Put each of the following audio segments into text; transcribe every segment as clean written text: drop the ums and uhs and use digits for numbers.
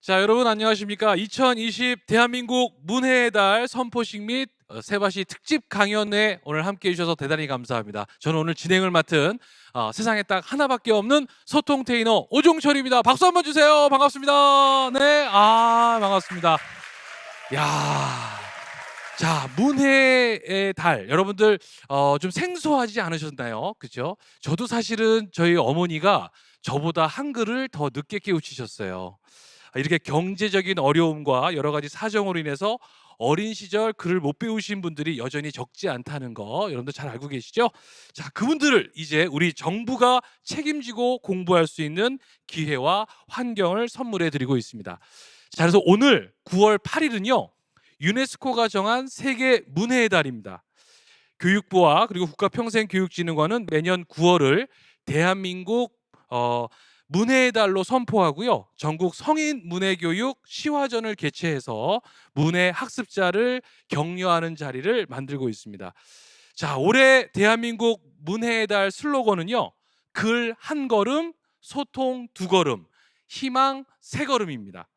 자, 여러분 안녕하십니까? 2020 대한민국 문해의 달 선포식 및 세바시 특집 강연에 오늘 함께 해주셔서 대단히 감사합니다. 저는 오늘 진행을 맡은 세상에 딱 하나밖에 없는 소통 테이너 오종철입니다. 박수 한번 주세요. 반갑습니다. 네, 반갑습니다. 야, 자, 문해의 달 여러분들 좀 생소하지 않으셨나요? 그죠? 저도 사실은 저희 어머니가 저보다 한글을 더 늦게 깨우치셨어요. 이렇게 경제적인 어려움과 여러 가지 사정으로 인해서 어린 시절 글을 못 배우신 분들이 여전히 적지 않다는 거 여러분들 잘 알고 계시죠? 자, 그분들을 이제 우리 정부가 책임지고 공부할 수 있는 기회와 환경을 선물해 드리고 있습니다. 자, 그래서 오늘 9월 8일은요. 유네스코가 정한 세계 문해의 달입니다. 교육부와 그리고 국가평생교육진흥원은 매년 9월을 대한민국 문해의 달로 선포하고요. 전국 성인 문해교육 시화전을 개최해서 문해 학습자를 격려하는 자리를 만들고 있습니다. 자, 올해 대한민국 문해의 달 슬로건은요. 글 한 걸음, 소통 두 걸음, 희망 세 걸음입니다.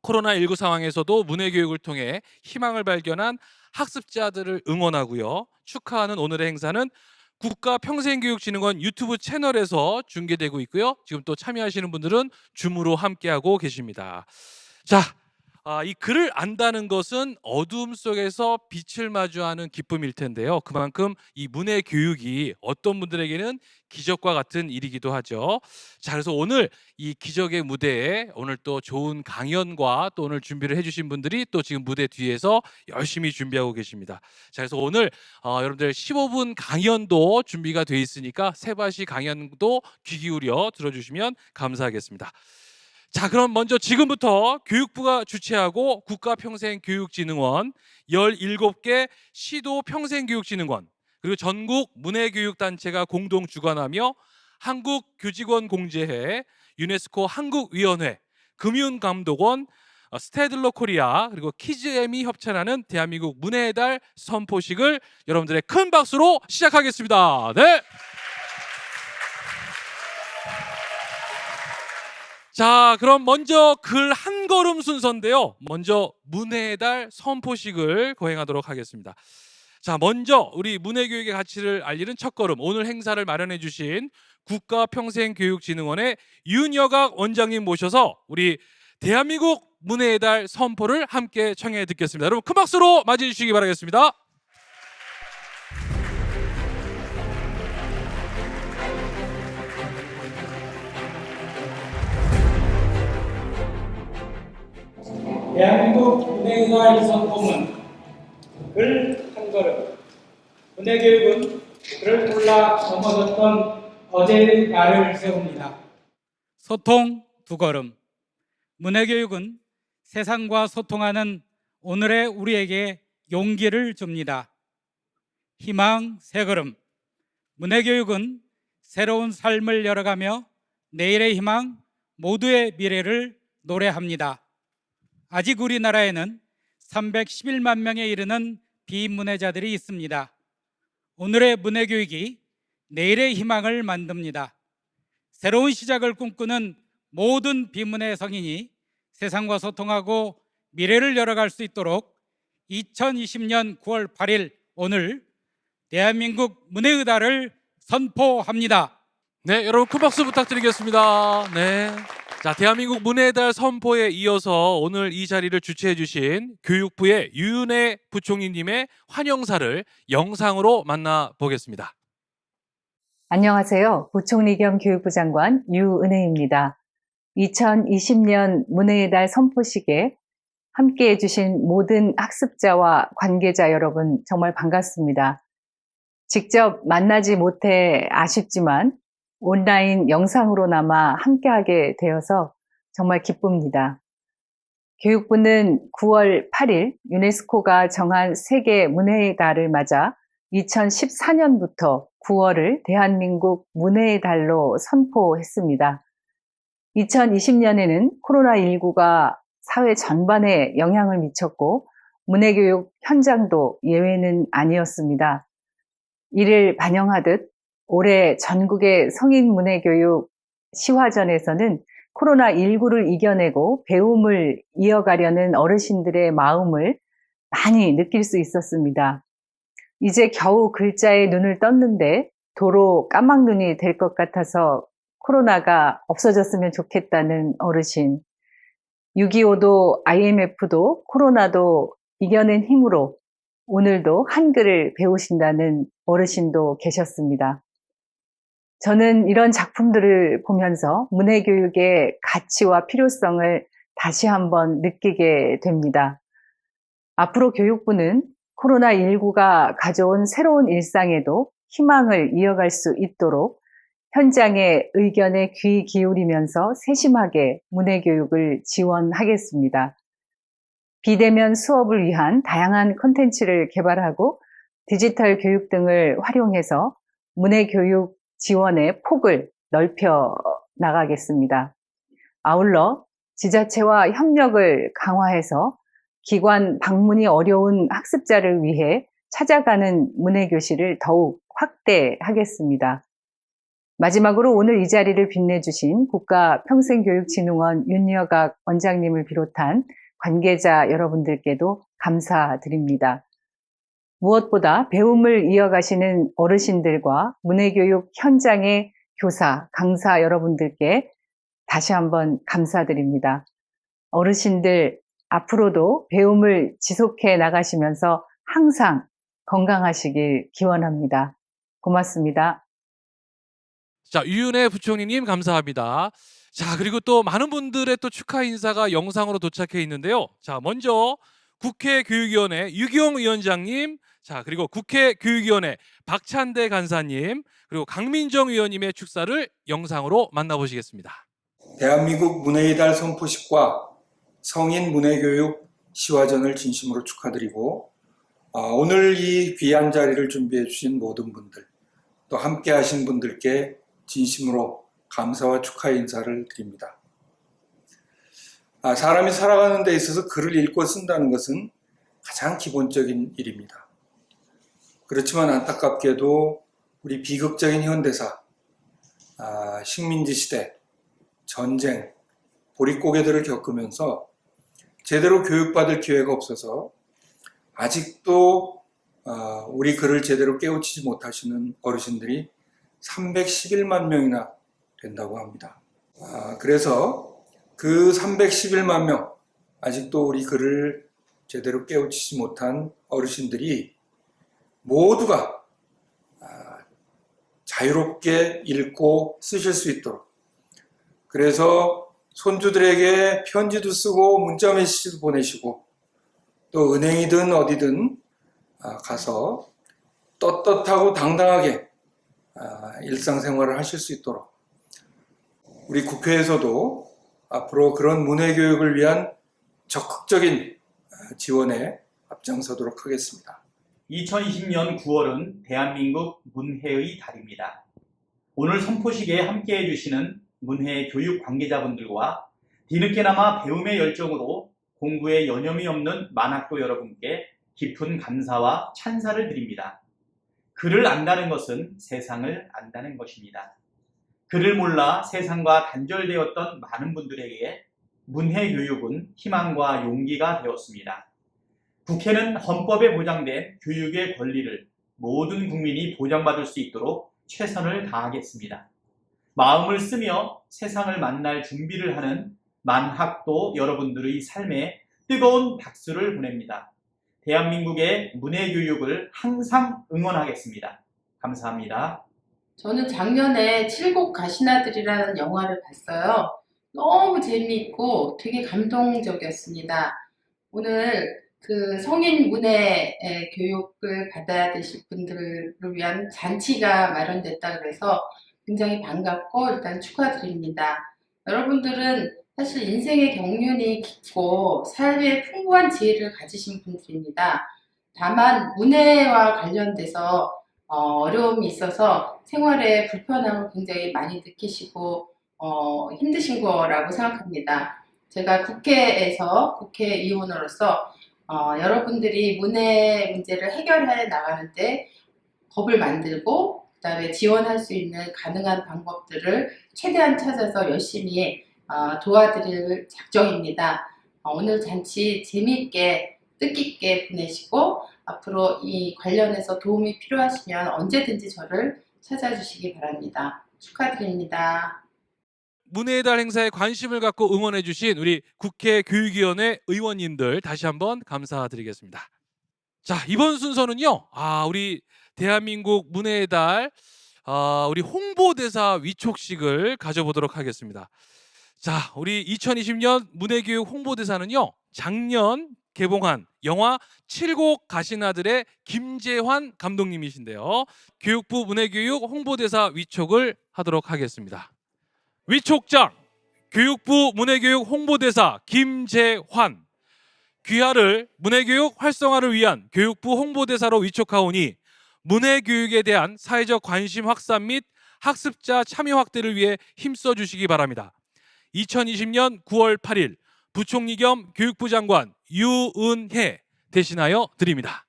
코로나19 상황에서도 문해교육을 통해 희망을 발견한 학습자들을 응원하고요. 축하하는 오늘의 행사는 국가평생교육진흥원 유튜브 채널에서 중계되고 있고요. 지금 또 참여하시는 분들은 줌으로 함께하고 계십니다. 자, 이 글을 안다는 것은 어둠 속에서 빛을 마주하는 기쁨일 텐데요. 그만큼 이 문해 교육이 어떤 분들에게는 기적과 같은 일이기도 하죠. 자, 그래서 오늘 이 기적의 무대에 오늘 또 좋은 강연과 또 오늘 준비를 해주신 분들이 또 지금 무대 뒤에서 열심히 준비하고 계십니다. 자, 그래서 오늘 여러분들 15분 강연도 준비가 돼 있으니까 세바시 강연도 귀 기울여 들어주시면 감사하겠습니다. 자, 그럼 먼저 지금부터 교육부가 주최하고 국가평생교육진흥원 17개 시도평생교육진흥원 그리고 전국 문해교육단체가 공동 주관하며 한국교직원공제회, 유네스코 한국위원회, 금융감독원, 스테들러 코리아 그리고 키즈애미 협찬하는 대한민국 문해의 달 선포식을 여러분들의 큰 박수로 시작하겠습니다. 네. 자, 그럼 먼저 글 한 걸음 순서인데요. 먼저 문해의 달 선포식을 거행하도록 하겠습니다. 자, 먼저 우리 문해교육의 가치를 알리는 첫걸음, 오늘 행사를 마련해 주신 국가평생교육진흥원의 윤여각 원장님 모셔서 우리 대한민국 문해의 달 선포를 함께 청해 듣겠습니다. 여러분 큰 박수로 맞이해 주시기 바라겠습니다. 대한민국 문해의 선포문 글 한 걸음. 문해교육은 글을 골라 넘어졌던 어제의 날을 세웁니다. 소통 두 걸음. 문해교육은 세상과 소통하는 오늘의 우리에게 용기를 줍니다. 희망 세 걸음. 문해교육은 새로운 삶을 열어가며 내일의 희망, 모두의 미래를 노래합니다. 아직 우리나라에는 311만 명에 이르는 비문해자들이 있습니다. 오늘의 문해교육이 내일의 희망을 만듭니다. 새로운 시작을 꿈꾸는 모든 비문해 성인이 세상과 소통하고 미래를 열어갈 수 있도록 2020년 9월 8일 오늘 대한민국 문해의 달을 선포합니다. 네, 여러분 큰 박수 부탁드리겠습니다. 네. 자, 대한민국 문해의 달 선포에 이어서 오늘 이 자리를 주최해 주신 교육부의 유은혜 부총리님의 환영사를 영상으로 만나보겠습니다. 안녕하세요. 부총리 겸 교육부 장관 유은혜입니다. 2020년 문해의 달 선포식에 함께해 주신 모든 학습자와 관계자 여러분 정말 반갑습니다. 직접 만나지 못해 아쉽지만 온라인 영상으로나마 함께하게 되어서 정말 기쁩니다. 교육부는 9월 8일 유네스코가 정한 세계 문해의 달을 맞아 2014년부터 9월을 대한민국 문해의 달로 선포했습니다. 2020년에는 코로나19가 사회 전반에 영향을 미쳤고 문해교육 현장도 예외는 아니었습니다. 이를 반영하듯 올해 전국의 성인 문해교육 시화전에서는 코로나19를 이겨내고 배움을 이어가려는 어르신들의 마음을 많이 느낄 수 있었습니다. 이제 겨우 글자에 눈을 떴는데 도로 까막눈이 될 것 같아서 코로나가 없어졌으면 좋겠다는 어르신, 6.25도 IMF도 코로나도 이겨낸 힘으로 오늘도 한글을 배우신다는 어르신도 계셨습니다. 저는 이런 작품들을 보면서 문해교육의 가치와 필요성을 다시 한번 느끼게 됩니다. 앞으로 교육부는 코로나19가 가져온 새로운 일상에도 희망을 이어갈 수 있도록 현장의 의견에 귀 기울이면서 세심하게 문해교육을 지원하겠습니다. 비대면 수업을 위한 다양한 콘텐츠를 개발하고 디지털 교육 등을 활용해서 문해교육 지원의 폭을 넓혀 나가겠습니다. 아울러 지자체와 협력을 강화해서 기관 방문이 어려운 학습자를 위해 찾아가는 문해교실을 더욱 확대하겠습니다. 마지막으로 오늘 이 자리를 빛내주신 국가평생교육진흥원 윤여각 원장님을 비롯한 관계자 여러분들께도 감사드립니다. 무엇보다 배움을 이어가시는 어르신들과 문해교육 현장의 교사, 강사 여러분들께 다시 한번 감사드립니다. 어르신들 앞으로도 배움을 지속해 나가시면서 항상 건강하시길 기원합니다. 고맙습니다. 자, 유윤혜 부총리님 감사합니다. 자, 그리고 또 많은 분들의 또 축하 인사가 영상으로 도착해 있는데요. 자, 먼저 국회 교육위원회 유기용 위원장님, 자, 그리고 국회 교육위원회 박찬대 간사님, 그리고 강민정 의원님의 축사를 영상으로 만나보시겠습니다. 대한민국 문해의 달 선포식과 성인 문해교육 시화전을 진심으로 축하드리고 오늘 이 귀한 자리를 준비해 주신 모든 분들, 또 함께 하신 분들께 진심으로 감사와 축하 인사를 드립니다. 사람이 살아가는 데 있어서 글을 읽고 쓴다는 것은 가장 기본적인 일입니다. 그렇지만 안타깝게도 우리 비극적인 현대사, 식민지 시대, 전쟁, 보릿고개들을 겪으면서 제대로 교육받을 기회가 없어서 아직도 우리 글을 제대로 깨우치지 못하시는 어르신들이 311만 명이나 된다고 합니다. 그래서 그 311만 명, 아직도 우리 글을 제대로 깨우치지 못한 어르신들이 모두가 자유롭게 읽고 쓰실 수 있도록, 그래서 손주들에게 편지도 쓰고 문자 메시지도 보내시고 또 은행이든 어디든 가서 떳떳하고 당당하게 일상생활을 하실 수 있도록 우리 국회에서도 앞으로 그런 문해교육을 위한 적극적인 지원에 앞장서도록 하겠습니다. 2020년 9월은 대한민국 문해의 달입니다. 오늘 선포식에 함께해 주시는 문해 교육 관계자분들과 뒤늦게나마 배움의 열정으로 공부에 여념이 없는 만학도 여러분께 깊은 감사와 찬사를 드립니다. 글을 안다는 것은 세상을 안다는 것입니다. 글을 몰라 세상과 단절되었던 많은 분들에게 문해 교육은 희망과 용기가 되었습니다. 국회는 헌법에 보장된 교육의 권리를 모든 국민이 보장받을 수 있도록 최선을 다하겠습니다. 마음을 쓰며 세상을 만날 준비를 하는 만학도 여러분들의 삶에 뜨거운 박수를 보냅니다. 대한민국의 문해교육을 항상 응원하겠습니다. 감사합니다. 저는 작년에 칠곡 가시나들이라는 영화를 봤어요. 너무 재미있고 되게 감동적이었습니다. 오늘 그 성인 문해 교육을 받아야 되실 분들을 위한 잔치가 마련됐다 그래서 굉장히 반갑고 일단 축하드립니다. 여러분들은 사실 인생의 경륜이 깊고 삶의 풍부한 지혜를 가지신 분들입니다. 다만 문해와 관련돼서 어려움이 있어서 생활에 불편함을 굉장히 많이 느끼시고 힘드신 거라고 생각합니다. 제가 국회에서 국회의원으로서 여러분들이 문해 문제를 해결해 나가는데 법을 만들고 그다음에 지원할 수 있는 가능한 방법들을 최대한 찾아서 열심히 도와드릴 작정입니다. 오늘 잔치 재미있게 뜻깊게 보내시고 앞으로 이 관련해서 도움이 필요하시면 언제든지 저를 찾아주시기 바랍니다. 축하드립니다. 문해의 달 행사에 관심을 갖고 응원해 주신 우리 국회 교육위원회 의원님들 다시 한번 감사드리겠습니다. 자, 이번 순서는요. 우리 대한민국 문해의 달 우리 홍보대사 위촉식을 가져보도록 하겠습니다. 자, 우리 2020년 문해교육 홍보대사는요. 작년 개봉한 영화 칠곡 가신 아들의 김재환 감독님이신데요. 교육부 문해교육 홍보대사 위촉을 하도록 하겠습니다. 위촉장 교육부 문해교육 홍보대사 김재환, 귀하를 문해교육 활성화를 위한 교육부 홍보대사로 위촉하오니 문해교육에 대한 사회적 관심 확산 및 학습자 참여 확대를 위해 힘써 주시기 바랍니다. 2020년 9월 8일 부총리 겸 교육부 장관 유은혜 대신하여 드립니다.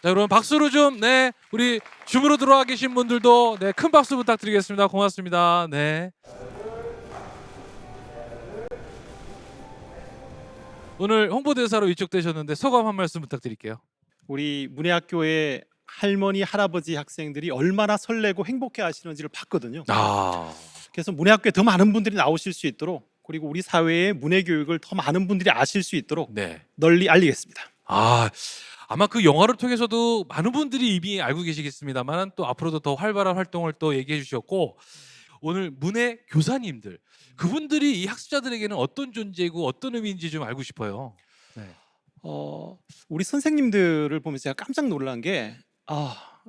자, 여러분 박수로 좀, 네, 우리 줌으로 들어와 계신 분들도 네, 큰 박수 부탁드리겠습니다. 고맙습니다. 네. 오늘 홍보대사로 위촉되셨는데 소감 한 말씀 부탁드릴게요. 우리 문해학교의 할머니, 할아버지 학생들이 얼마나 설레고 행복해 하시는지를 봤거든요. 그래서 문해학교에 더 많은 분들이 나오실 수 있도록, 그리고 우리 사회의 문해교육을 더 많은 분들이 아실 수 있도록 네. 널리 알리겠습니다. 아마 그 영화를 통해서도 많은 분들이 이미 알고 계시겠습니다만 또 앞으로도 더 활발한 활동을 또 얘기해 주셨고, 오늘 문해 교사님들 그분들이 이 학습자들에게는 어떤 존재이고 어떤 의미인지 좀 알고 싶어요. 네. 우리 선생님들을 보면서 제가 깜짝 놀란 게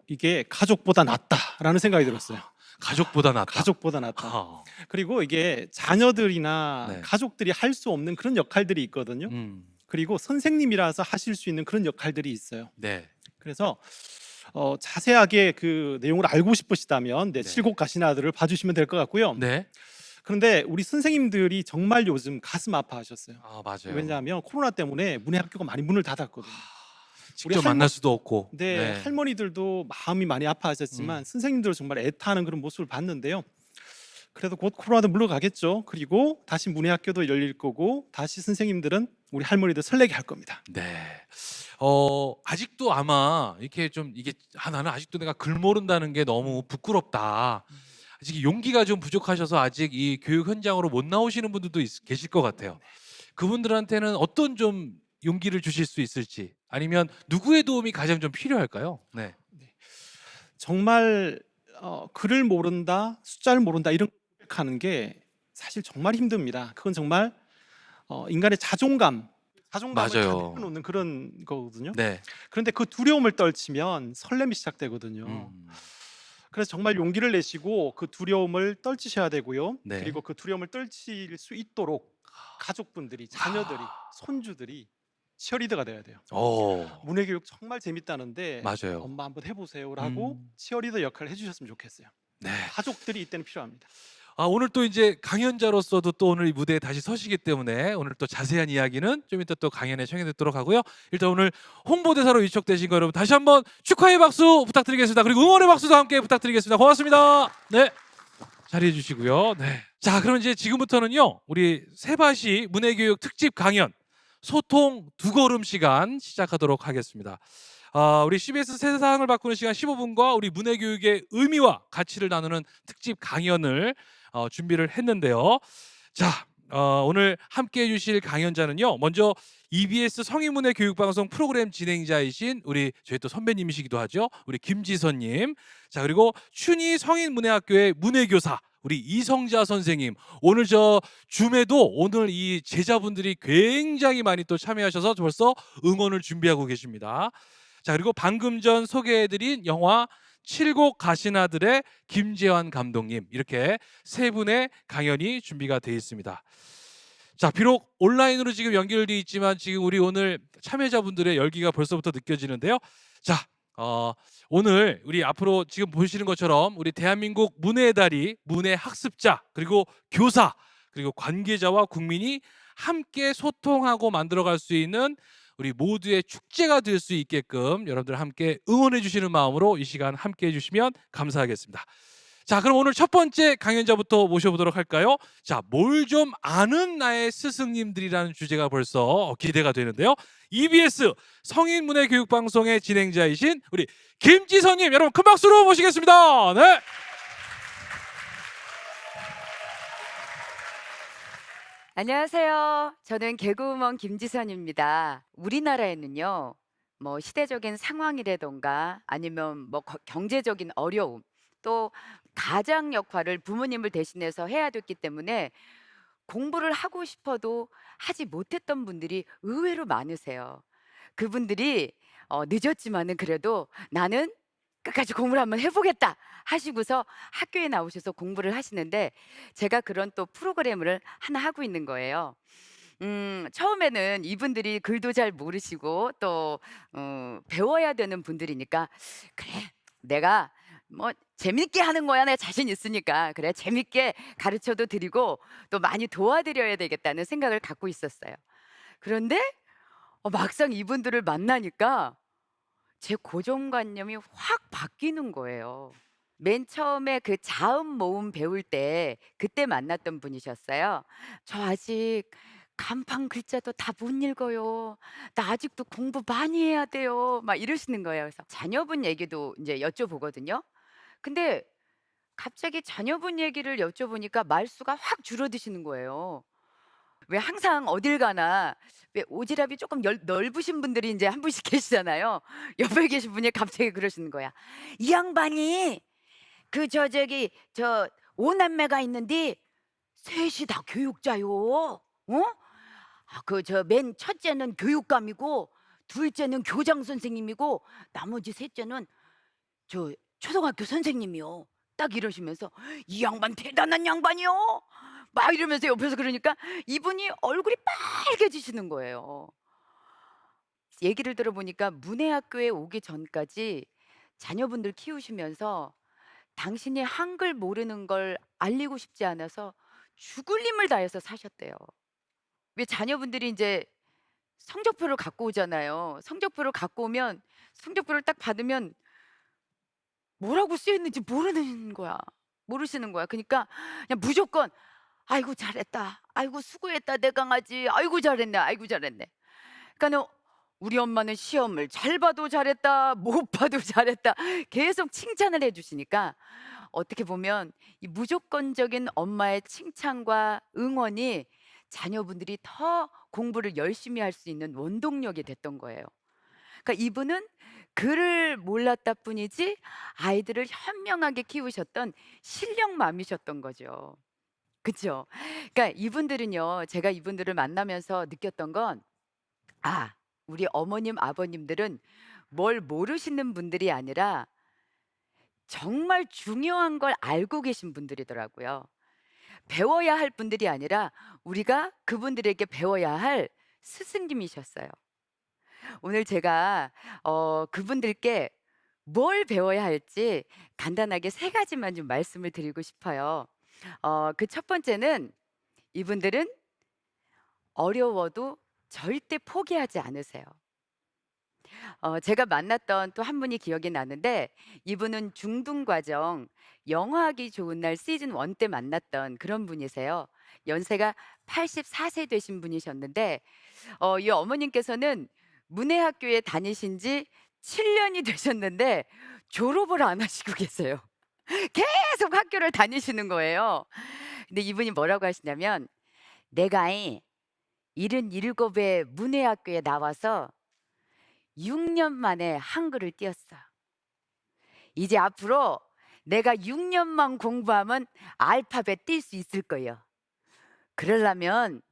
이게 가족보다 낫다라는 생각이 들었어요. 가족보다 낫다. 가족보다 낫다. 그리고 이게 자녀들이나 네. 가족들이 할 수 없는 그런 역할들이 있거든요. 그리고 선생님이라서 하실 수 있는 그런 역할들이 있어요. 네. 그래서 자세하게 그 내용을 알고 싶으시다면 네. 칠곡 가신 아들을 봐주시면 될 것 같고요. 네. 그런데 우리 선생님들이 정말 요즘 가슴 아파하셨어요. 맞아요. 왜냐하면 코로나 때문에 문해학교가 많이 문을 닫았거든요. 직접 만날 수도 없고. 네, 할머니들도 마음이 많이 아파하셨지만 선생님들은 정말 애타는 그런 모습을 봤는데요. 그래도 곧 코로나도 물러가겠죠. 그리고 다시 문해학교도 열릴 거고 다시 선생님들은 우리 할머니들 설레게 할 겁니다. 네. 아직도 아마 이렇게 좀 이게 나는 아직도 내가 글 모른다는 게 너무 부끄럽다. 아직 용기가 좀 부족하셔서 아직 이 교육 현장으로 못 나오시는 분들도 계실 것 같아요. 그분들한테는 어떤 좀 용기를 주실 수 있을지, 아니면 누구의 도움이 가장 좀 필요할까요? 네. 정말 글을 모른다, 숫자를 모른다 이런 하는 게 사실 정말 힘듭니다. 그건 정말 인간의 자존감을 맞아요. 가져놓는 그런 거거든요. 네. 그런데 그 두려움을 떨치면 설렘이 시작되거든요. 그래서 정말 용기를 내시고 그 두려움을 떨치셔야 되고요. 네. 그리고 그 두려움을 떨칠 수 있도록 가족분들이, 자녀들이, 손주들이 치어리더가 돼야 돼요. 문해교육 정말 재밌다는데 맞아요. 엄마 한번 해보세요라고 치어리더 역할을 해주셨으면 좋겠어요. 네. 가족들이 이때는 필요합니다. 오늘 또 이제 강연자로서도 또 오늘 이 무대에 다시 서시기 때문에 오늘 또 자세한 이야기는 좀 이따 또 강연에 청해 듣도록 하고요. 일단 오늘 홍보대사로 위촉되신 거 여러분 다시 한번 축하의 박수 부탁드리겠습니다. 그리고 응원의 박수도 함께 부탁드리겠습니다. 고맙습니다. 네, 자리해 주시고요. 네. 자, 그럼 이제 지금부터는요 우리 세바시 문해교육 특집 강연 소통 두 걸음 시간 시작하도록 하겠습니다. 우리 CBS 세상을 바꾸는 시간 15분과 우리 문해교육의 의미와 가치를 나누는 특집 강연을 준비를 했는데요. 자, 오늘 함께해 주실 강연자는요. 먼저 EBS 성인문해 교육방송 프로그램 진행자이신 우리 저희 또 선배님이시기도 하죠. 우리 김지선님. 자, 그리고 춘희 성인문해학교의 문해교사 우리 이성자 선생님. 오늘 저 줌에도 오늘 이 제자분들이 굉장히 많이 또 참여하셔서 벌써 응원을 준비하고 계십니다. 자, 그리고 방금 전 소개해드린 영화 칠곡 가신 아들의 김재환 감독님, 이렇게 세 분의 강연이 준비가 되어 있습니다. 자, 비록 온라인으로 지금 연결되어 있지만 지금 우리 오늘 참여자분들의 열기가 벌써부터 느껴지는데요. 자, 오늘 우리 앞으로 지금 보시는 것처럼 우리 대한민국 문해의 달이 문해 학습자 그리고 교사 그리고 관계자와 국민이 함께 소통하고 만들어갈 수 있는 우리 모두의 축제가 될 수 있게끔 여러분들 함께 응원해 주시는 마음으로 이 시간 함께 해주시면 감사하겠습니다. 자, 그럼 오늘 첫 번째 강연자부터 모셔보도록 할까요? 자, 뭘 좀 아는 나의 스승님들이라는 주제가 벌써 기대가 되는데요. EBS 성인문예교육방송의 진행자이신 우리 김지선님, 여러분 큰 박수로 모시겠습니다. 네. 안녕하세요. 저는 개그우먼 김지선입니다. 우리나라에는요, 뭐 시대적인 상황이라던가 아니면 뭐 경제적인 어려움, 또 가장 역할을 부모님을 대신해서 해야 됐기 때문에 공부를 하고 싶어도 하지 못했던 분들이 의외로 많으세요. 그분들이 늦었지만은 그래도 나는 끝까지 공부를 한번 해보겠다 하시고서 학교에 나오셔서 공부를 하시는데, 제가 그런 또 프로그램을 하나 하고 있는 거예요. 처음에는 이분들이 글도 잘 모르시고 또 배워야 되는 분들이니까, 그래 내가 뭐 재밌게 하는 거야, 내가 자신 있으니까 그래 재밌게 가르쳐도 드리고 또 많이 도와드려야 되겠다는 생각을 갖고 있었어요. 그런데 막상 이분들을 만나니까 제 고정관념이 확 바뀌는 거예요. 맨 처음에 그 자음 모음 배울 때 그때 만났던 분이셨어요. "저 아직 간판 글자도 다 못 읽어요. 나 아직도 공부 많이 해야 돼요." 막 이러시는 거예요. 그래서 자녀분 얘기도 이제 여쭤보거든요. 근데 갑자기 자녀분 얘기를 여쭤보니까 말수가 확 줄어드시는 거예요. 왜 항상 어딜 가나 왜 오지랖이 조금 넓으신 분들이 이제 한 분씩 계시잖아요. 옆에 계신 분이 갑자기 그러시는 거야. "이 양반이 그 저기 저 오남매가 있는데 셋이 다 교육자요. 그 저 맨 첫째는 교육감이고 둘째는 교장 선생님이고 나머지 셋째는 저 초등학교 선생님이요." 딱 이러시면서 "이 양반 대단한 양반이요." 막 이러면서 옆에서 그러니까 이분이 얼굴이 빨개지시는 거예요. 얘기를 들어보니까 문해학교에 오기 전까지 자녀분들 키우시면서 당신이 한글 모르는 걸 알리고 싶지 않아서 죽을 힘을 다해서 사셨대요. 왜 자녀분들이 이제 성적표를 갖고 오잖아요. 성적표를 갖고 오면 성적표를 딱 받으면 뭐라고 쓰여 있는지 모르는 거야. 모르시는 거야. 그러니까 그냥 무조건 "아이고 잘했다. 아이고 수고했다 내 강아지. 아이고 잘했네. 아이고 잘했네." 그러니까는 우리 엄마는 시험을 잘 봐도 잘했다, 못 봐도 잘했다 계속 칭찬을 해 주시니까, 어떻게 보면 이 무조건적인 엄마의 칭찬과 응원이 자녀분들이 더 공부를 열심히 할 수 있는 원동력이 됐던 거예요. 그러니까 이분은 글을 몰랐다 뿐이지 아이들을 현명하게 키우셨던 실력맘이셨던 거죠. 그쵸? 그러니까 이분들은요, 제가 이분들을 만나면서 느꼈던 건, 우리 어머님, 아버님들은 뭘 모르시는 분들이 아니라 정말 중요한 걸 알고 계신 분들이더라고요. 배워야 할 분들이 아니라 우리가 그분들에게 배워야 할 스승님이셨어요. 오늘 제가 그분들께 뭘 배워야 할지 간단하게 세 가지만 좀 말씀을 드리고 싶어요. 그 첫 번째는, 이분들은 어려워도 절대 포기하지 않으세요. 제가 만났던 또 한 분이 기억이 나는데, 이분은 중등과정 영어하기 좋은 날 시즌 1 때 만났던 그런 분이세요. 연세가 84세 되신 분이셨는데, 이 어머님께서는 문해학교에 다니신 지 7년이 되셨는데 졸업을 안 하시고 계세요. 계속 학교를 다니시는 거예요. 근데 이분이 뭐라고 하시냐면, "내가 77에 문해학교에 나와서 6년 만에 한글을 띄었어. 이제 앞으로 내가 6년만 공부하면 알파벳 띨 수 있을 거예요. 그러려면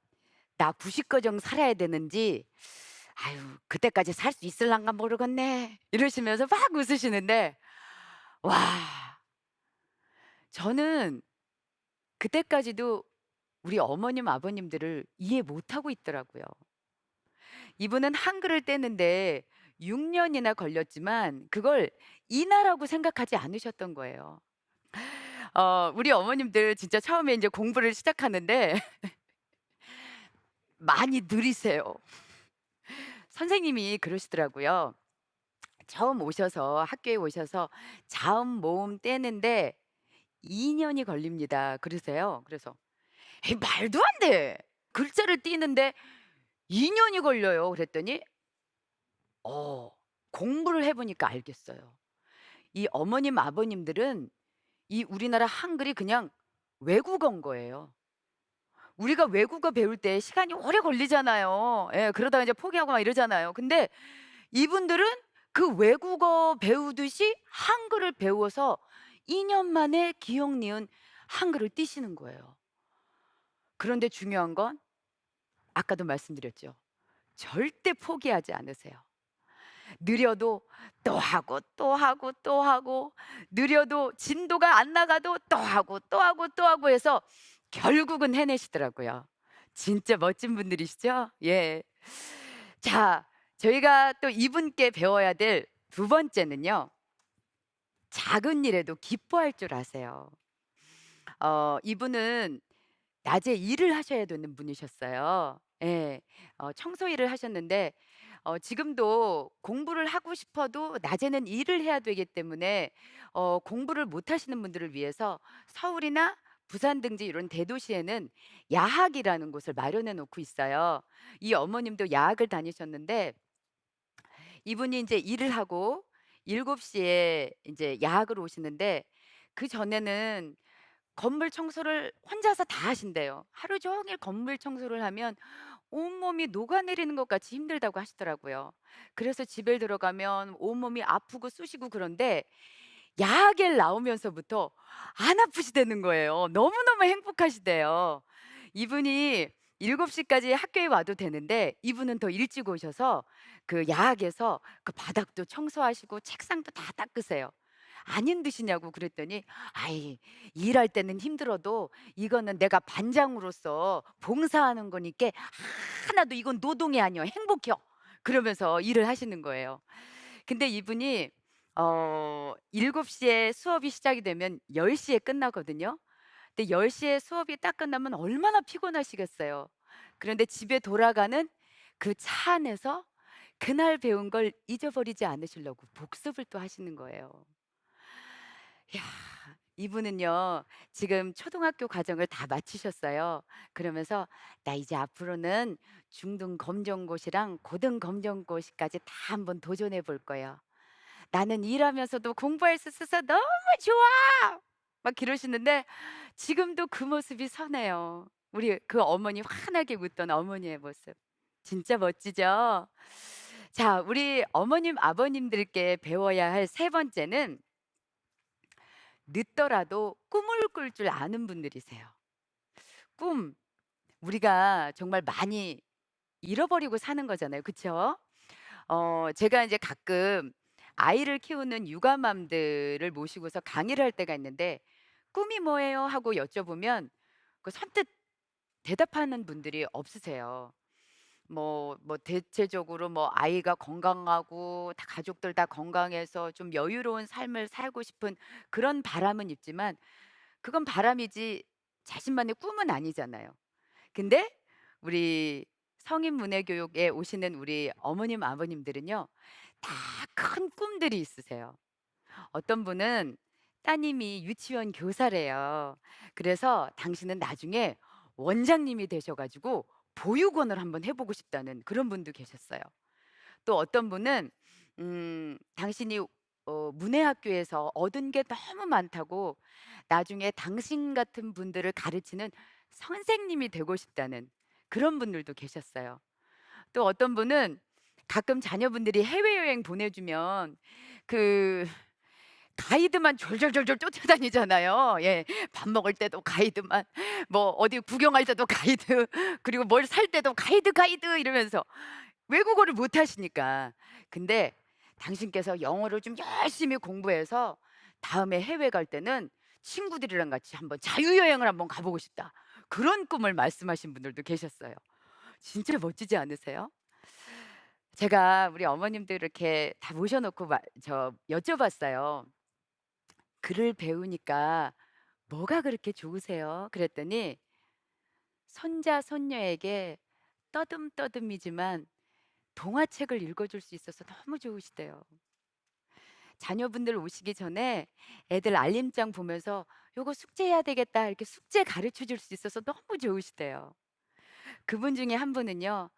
나 90거정 살아야 되는지, 아유 그때까지 살 수 있을란가 모르겠네." 이러시면서 막 웃으시는데, 와, 저는 그때까지도 우리 어머님 아버님들을 이해 못하고 있더라고요. 이분은 한글을 떼는데 6년이나 걸렸지만 그걸 인하라고 생각하지 않으셨던 거예요. 우리 어머님들 진짜 처음에 이제 공부를 시작하는데 많이 느리세요. 선생님이 그러시더라고요. 처음 오셔서 학교에 오셔서 자음 모음 떼는데 2년이 걸립니다. 그러세요. 그래서 에이, 말도 안 돼. 글자를 띄는데 2년이 걸려요. 그랬더니 어, 공부를 해보니까 알겠어요. 이 어머님, 아버님들은 이 우리나라 한글이 그냥 외국어인 거예요. 우리가 외국어 배울 때 시간이 오래 걸리잖아요. 예, 그러다가 이제 포기하고 막 이러잖아요. 근데 이분들은 그 외국어 배우듯이 한글을 배워서 2년 만에 기억 니은 한글을 띄시는 거예요. 그런데 중요한 건 아까도 말씀드렸죠. 절대 포기하지 않으세요. 느려도 또 하고 또 하고 또 하고, 느려도 진도가 안 나가도 또 하고 또 하고 또 하고 해서 결국은 해내시더라고요. 진짜 멋진 분들이시죠? 예. 자, 저희가 또 이분께 배워야 될 두 번째는요. 작은 일에도 기뻐할 줄 아세요. 이분은 낮에 일을 하셔야 되는 분이셨어요. 예. 청소 일을 하셨는데 지금도 공부를 하고 싶어도 낮에는 일을 해야 되기 때문에 공부를 못 하시는 분들을 위해서 서울이나 부산 등지 이런 대도시에는 야학이라는 곳을 마련해 놓고 있어요. 이 어머님도 야학을 다니셨는데 이분이 이제 일을 하고 7시에 이제 야학을 오시는데 그전에는 건물 청소를 혼자서 다 하신대요. 하루 종일 건물 청소를 하면 온몸이 녹아내리는 것 같이 힘들다고 하시더라고요. 그래서 집에 들어가면 온몸이 아프고 쑤시고 그런데 야학에 나오면서부터 안 아프시다는 거예요. 너무너무 행복하시대요. 이분이 7시까지 학교에 와도 되는데 이분은 더 일찍 오셔서 그 야학에서 그 바닥도 청소하시고 책상도 다 닦으세요. 안 힘드시냐고 그랬더니 아이, 일할 때는 힘들어도 이거는 내가 반장으로서 봉사하는 거니까 하나도 이건 노동이 아니여 행복해요. 그러면서 일을 하시는 거예요. 근데 이분이 7시에 수업이 시작이 되면 10시에 끝나거든요. 근데 10시에 수업이 딱 끝나면 얼마나 피곤하시겠어요. 그런데 집에 돌아가는 그 차 안에서 그날 배운 걸 잊어버리지 않으시려고 복습을 또 하시는 거예요. 야, 이분은요, 지금 초등학교 과정을 다 마치셨어요. 그러면서 나 이제 앞으로는 중등 검정고시랑 고등 검정고시까지 다 한번 도전해 볼 거예요. 나는 일하면서도 공부할 수 있어서 너무 좋아! 막 그러시는데 지금도 그 모습이 선해요. 우리 그 어머니 환하게 웃던 어머니의 모습. 진짜 멋지죠? 자, 우리 어머님, 아버님들께 배워야 할 세 번째는 늦더라도 꿈을 꿀 줄 아는 분들이세요. 꿈, 우리가 정말 많이 잃어버리고 사는 거잖아요. 그쵸? 제가 이제 가끔 아이를 키우는 육아맘들을 모시고서 강의를 할 때가 있는데 꿈이 뭐예요? 하고 여쭤보면 그 선뜻 대답하는 분들이 없으세요. 뭐 대체적으로 뭐 아이가 건강하고 다 가족들 다 건강해서 좀 여유로운 삶을 살고 싶은 그런 바람은 있지만 그건 바람이지 자신만의 꿈은 아니잖아요. 근데 우리 성인 문해 교육에 오시는 우리 어머님 아버님들은요. 다 큰 꿈들이 있으세요. 어떤 분은 따님이 유치원 교사래요. 그래서 당신은 나중에 원장님이 되셔 가지고 보육원을 한번 해 보고 싶다는 그런 분도 계셨어요. 또 어떤 분은 당신이 문해학교에서 얻은 게 너무 많다고 나중에 당신 같은 분들을 가르치는 선생님이 되고 싶다는 그런 분들도 계셨어요. 또 어떤 분은 가끔 자녀분들이 해외여행 보내주면 그 가이드만 졸졸졸졸 쫓아다니잖아요. 예. 밥 먹을 때도 가이드만, 뭐 어디 구경할 때도 가이드, 그리고 뭘 살 때도 가이드, 가이드 이러면서 외국어를 못 하시니까. 근데 당신께서 영어를 좀 열심히 공부해서 다음에 해외 갈 때는 친구들이랑 같이 한번 자유여행을 한번 가보고 싶다. 그런 꿈을 말씀하신 분들도 계셨어요. 진짜 멋지지 않으세요? 제가 우리 어머님들 이렇게 다 모셔놓고 여쭤봤어요. 글을 배우니까 뭐가 그렇게 좋으세요? 그랬더니 손자, 손녀에게 떠듬떠듬이지만 동화책을 읽어줄 수 있어서 너무 좋으시대요. 자녀분들 오시기 전에 애들 알림장 보면서 요거 숙제해야 되겠다 이렇게 숙제 가르쳐 줄 수 있어서 너무 좋으시대요. 그분 중에 한 분은요.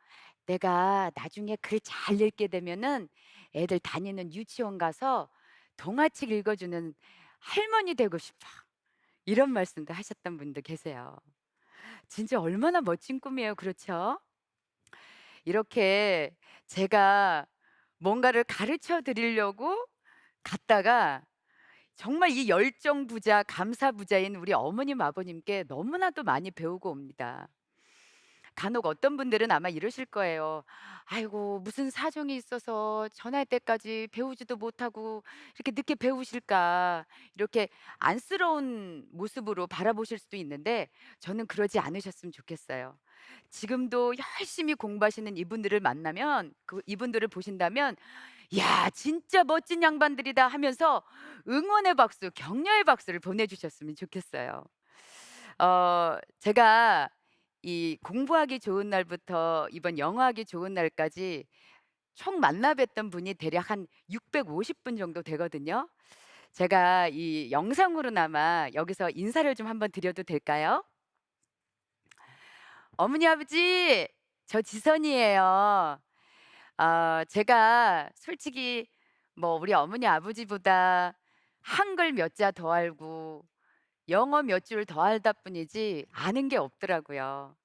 내가 나중에 글 잘 읽게 되면은 애들 다니는 유치원 가서 동화책 읽어주는 할머니 되고 싶어. 이런 말씀도 하셨던 분도 계세요. 진짜 얼마나 멋진 꿈이에요. 그렇죠? 이렇게 제가 뭔가를 가르쳐 드리려고 갔다가 정말 이 열정 부자, 감사 부자인 우리 어머님, 아버님께 너무나도 많이 배우고 옵니다. 간혹 어떤 분들은 아마 이러실 거예요. 아이고, 무슨 사정이 있어서 전할 때까지 배우지도 못하고 이렇게 늦게 배우실까. 이렇게 안쓰러운 모습으로 바라보실 수도 있는데 저는 그러지 않으셨으면 좋겠어요. 지금도 열심히 공부하시는 이분들을 만나면, 이분들을 보신다면, 야, 진짜 멋진 양반들이다 하면서 응원의 박수, 격려의 박수를 보내주셨으면 좋겠어요. 제가 이 공부하기 좋은 날부터 이번 영어하기 좋은 날까지 총 만나 뵀던 분이 대략 한 650분 정도 되거든요. 제가 이 영상으로나마 여기서 인사를 좀 한번 드려도 될까요? 어머니, 아버지, 저 지선이에요. 제가 솔직히 뭐 우리 어머니, 아버지보다 한글 몇 자 더 알고 영어 몇 줄 더 알다 뿐이지 아는 게 없더라고요.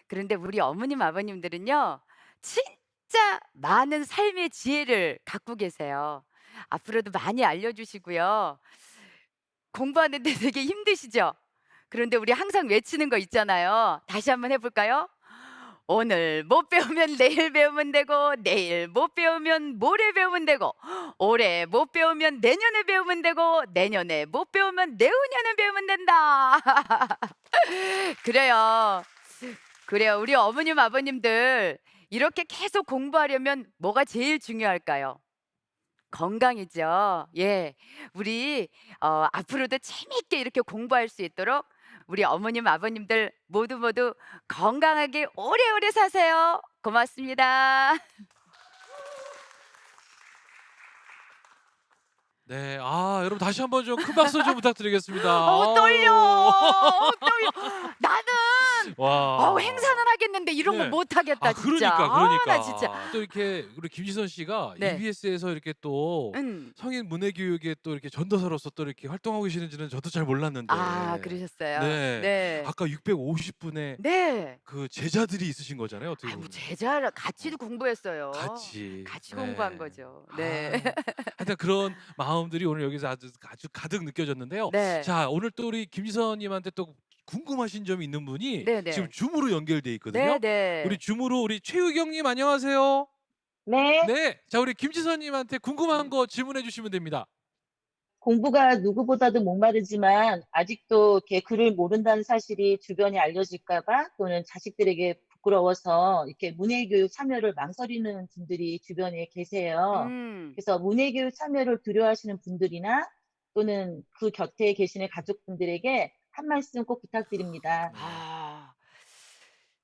그런데 우리 어머님, 아버님들은요, 진짜 많은 삶의 지혜를 갖고 계세요. 앞으로도 많이 알려주시고요. 공부하는데 되게 힘드시죠? 그런데 우리 항상 외치는 거 있잖아요. 다시 한번 해볼까요? 오늘 못 배우면 내일 배우면 되고, 내일 못 배우면 모레 배우면 되고, 올해 못 배우면 내년에 배우면 되고, 내년에 못 배우면 내후년에 배우면 된다. 그래요. 그래요. 우리 어머님, 아버님들 이렇게 계속 공부하려면 뭐가 제일 중요할까요? 건강이죠. 예. 우리 앞으로도 재미있게 이렇게 공부할 수 있도록 우리 어머님, 아버님들 모두 모두 건강하게 오래오래 사세요. 고맙습니다. 네, 여러분 다시 한번 좀 큰 박수 좀 부탁드리겠습니다. 떨려. 아우. 떨려. 나는 와. 행사는 하겠는데 이런 네. 거 못 하겠다 진짜. 그러니까. 나 진짜. 또 이렇게 우리 김지선 씨가 네. EBS에서 이렇게 또 성인 문해 교육에 또 이렇게 전도사로서 또 이렇게 활동하고 계시는지는 저도 잘 몰랐는데. 그러셨어요. 네. 네. 아까 650분의 네. 그 제자들이 있으신 거잖아요, 어떻게 뭐 보면. 제자를 같이 공부했어요. 같이. 같이 네. 공부한 거죠. 네. 하여튼 그런 마음들이 오늘 여기서 아주 가득 느껴졌는데요. 네. 자, 오늘 또 우리 김지선님한테 또 궁금하신 점이 있는 분이 네네. 지금 줌으로 연결돼 있거든요. 네네. 우리 줌으로 우리 최유경님 안녕하세요. 네, 네, 자 우리 김지선님한테 궁금한 거 질문해 주시면 됩니다. 공부가 누구보다도 목마르지만 아직도 이렇게 글을 모른다는 사실이 주변에 알려질까 봐 또는 자식들에게 부끄러워서 이렇게 문해교육 참여를 망설이는 분들이 주변에 계세요. 그래서 문해교육 참여를 두려워하시는 분들이나 또는 그 곁에 계시는 가족분들에게 한 말씀 꼭 부탁드립니다.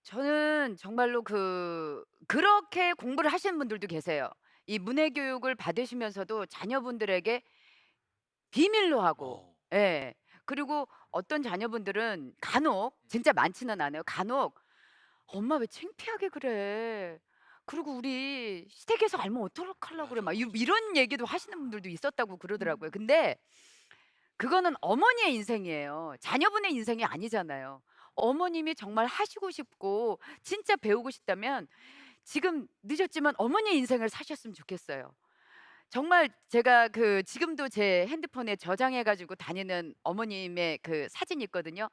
저는 정말로 그렇게 공부를 하시는 분들도 계세요. 이 문해 교육을 받으시면서도 자녀분들에게 비밀로 하고, 예. 그리고 어떤 자녀분들은 간혹, 진짜 많지는 않아요. 간혹, 엄마 왜 창피하게 그래? 그리고 우리 시댁에서 알면 어떡하려고 그래? 막 이런 얘기도 하시는 분들도 있었다고 그러더라고요. 근데 그거는 어머니의 인생이에요. 자녀분의 인생이 아니잖아요. 어머님이 정말 하시고 싶고 진짜 배우고 싶다면 지금 늦었지만 어머니의 인생을 사셨으면 좋겠어요. 정말 제가 지금도 제 핸드폰에 저장해 가지고 다니는 어머님의 그 사진이 있거든요.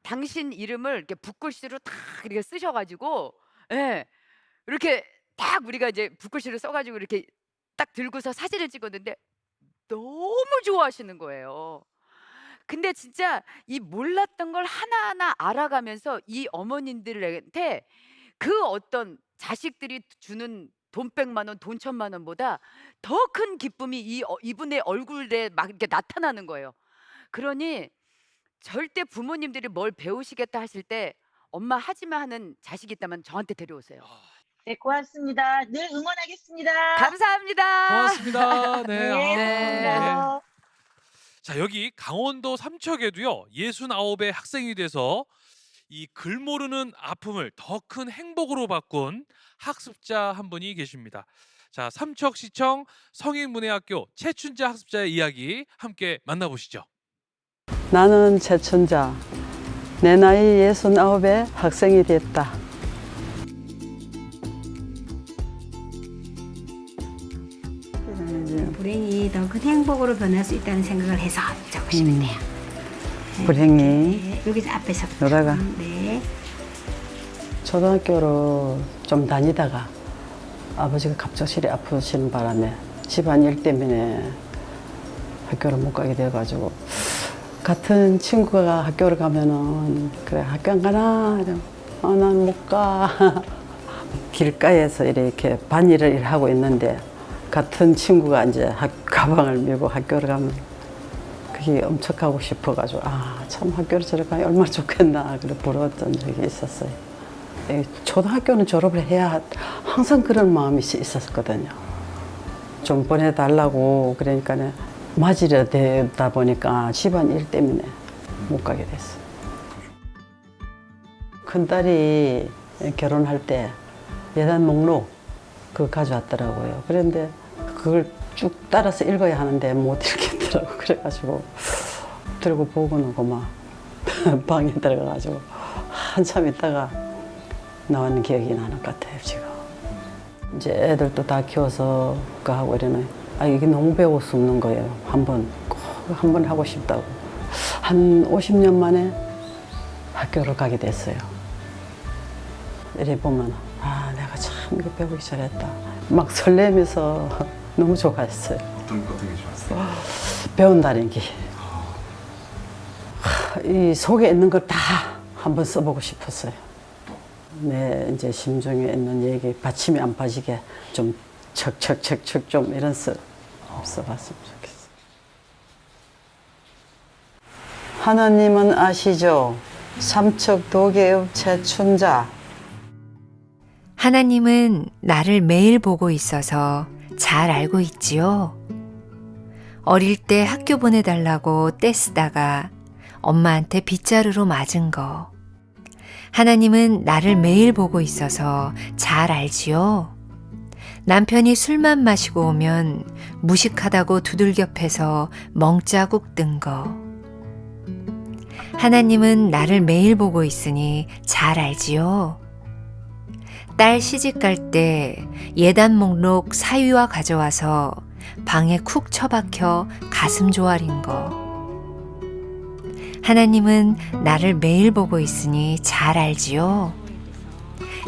당신 이름을 이렇게 붓글씨로 탁 이렇게 쓰셔 가지고, 예. 이렇게 딱 우리가 이제 붓글씨로 써 가지고 이렇게 딱 들고서 사진을 찍었는데 너무 좋아하시는 거예요. 근데 진짜 이 몰랐던 걸 하나하나 알아가면서 이 어머님들한테 그 어떤 자식들이 주는 돈 100만 원, 돈 1000만 원보다 더 큰 기쁨이 이분의 얼굴에 막 이렇게 나타나는 거예요. 그러니 절대 부모님들이 뭘 배우시겠다 하실 때 엄마 하지 마 하는 자식이 있다면 저한테 데려오세요. 네, 고맙습니다. 늘 응원하겠습니다. 감사합니다. 고맙습니다. 네. 네, 아, 고맙습니다. 자, 여기 강원도 삼척에도요. 69의 학생이 돼서 이 글 모르는 아픔을 더 큰 행복으로 바꾼 학습자 한 분이 계십니다. 자, 삼척시청 성인문예학교 최춘자 학습자의 이야기 함께 만나보시죠. 나는 최춘자. 내 나이 69에 학생이 됐다. 불행이 더 큰 행복으로 변할 수 있다는 생각을 해서 적으시면 돼요. 불행이 네, 여기 앞에서. 여기다가. 네. 초등학교를 좀 다니다가 아버지가 갑작스레 아프시는 바람에 집안일 때문에 학교를 못 가게 돼가지고 같은 친구가 학교를 가면은 그래 학교 안 가나? 난 못 가. 길가에서 이렇게 반일을 하고 있는데 같은 친구가 이제 가방을 메고 학교를 가면 그게 엄청 가고 싶어가지고 참 학교를 저렇게 가면 얼마나 좋겠나 그래 부러웠던 적이 있었어요. 초등학교는 졸업을 해야 항상 그런 마음이 있었거든요. 좀 보내달라고 그러니까 맞이려 되다 보니까 집안 일 때문에 못 가게 됐어요. 큰딸이 결혼할 때 예단 목록 그거 가져왔더라고요. 그런데 그걸 쭉 따라서 읽어야 하는데 못 읽겠더라고. 그래가지고 들고 보고는 그만 방에 들어가가지고 한참 있다가 나왔는 기억이 나는 것 같아요, 지금. 이제 애들도 다 키워서 그거 하고 이러는 이게 너무 배우고 싶는 거예요. 꼭 한 번 하고 싶다고. 한 50년 만에 학교를 가게 됐어요. 이래 보면 내가 참 이거 배우기 잘했다. 막 설레면서 너무 좋아했어요. 어떤 게 좋았어요? 배운다는 게. 이 속에 있는 걸 다 한번 써보고 싶었어요. 내 이제 심중에 있는 얘기 받침이 안 빠지게 좀 척척척척 좀 이런 써봤으면 좋겠어요. 하나님은 아시죠? 삼척 도계읍 최춘자. 하나님은 나를 매일 보고 있어서 잘 알고 있지요. 어릴 때 학교 보내달라고 떼쓰다가 엄마한테 빗자루로 맞은 거. 하나님은 나를 매일 보고 있어서 잘 알지요. 남편이 술만 마시고 오면 무식하다고 두들겨 패서 멍자국 든 거. 하나님은 나를 매일 보고 있으니 잘 알지요. 딸 시집갈 때 예단 목록 사위와 가져와서 방에 쿡 처박혀 가슴 조아린 거. 하나님은 나를 매일 보고 있으니 잘 알지요.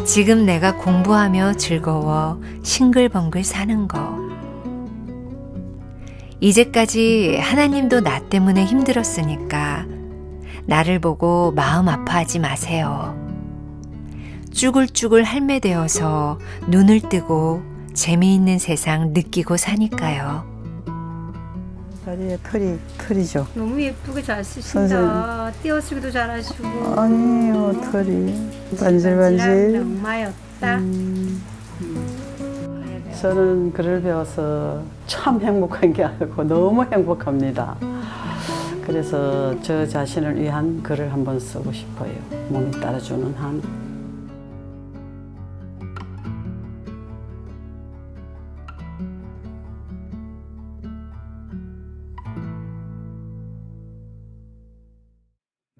지금 내가 공부하며 즐거워 싱글벙글 사는 거. 이제까지 하나님도 나 때문에 힘들었으니까 나를 보고 마음 아파하지 마세요. 쭈글쭈글 할매 되어서 눈을 뜨고 재미있는 세상 느끼고 사니까요. 다리에 털이죠. 너무 예쁘게 잘 쓰신다. 띄어쓰기도 잘하시고. 아니에요, 털이. 반질반질. 엄마였다. 저는 글을 배워서 참 행복한 게 아니고 너무 행복합니다. 그래서 저 자신을 위한 글을 한번 쓰고 싶어요. 몸이 따라주는 한.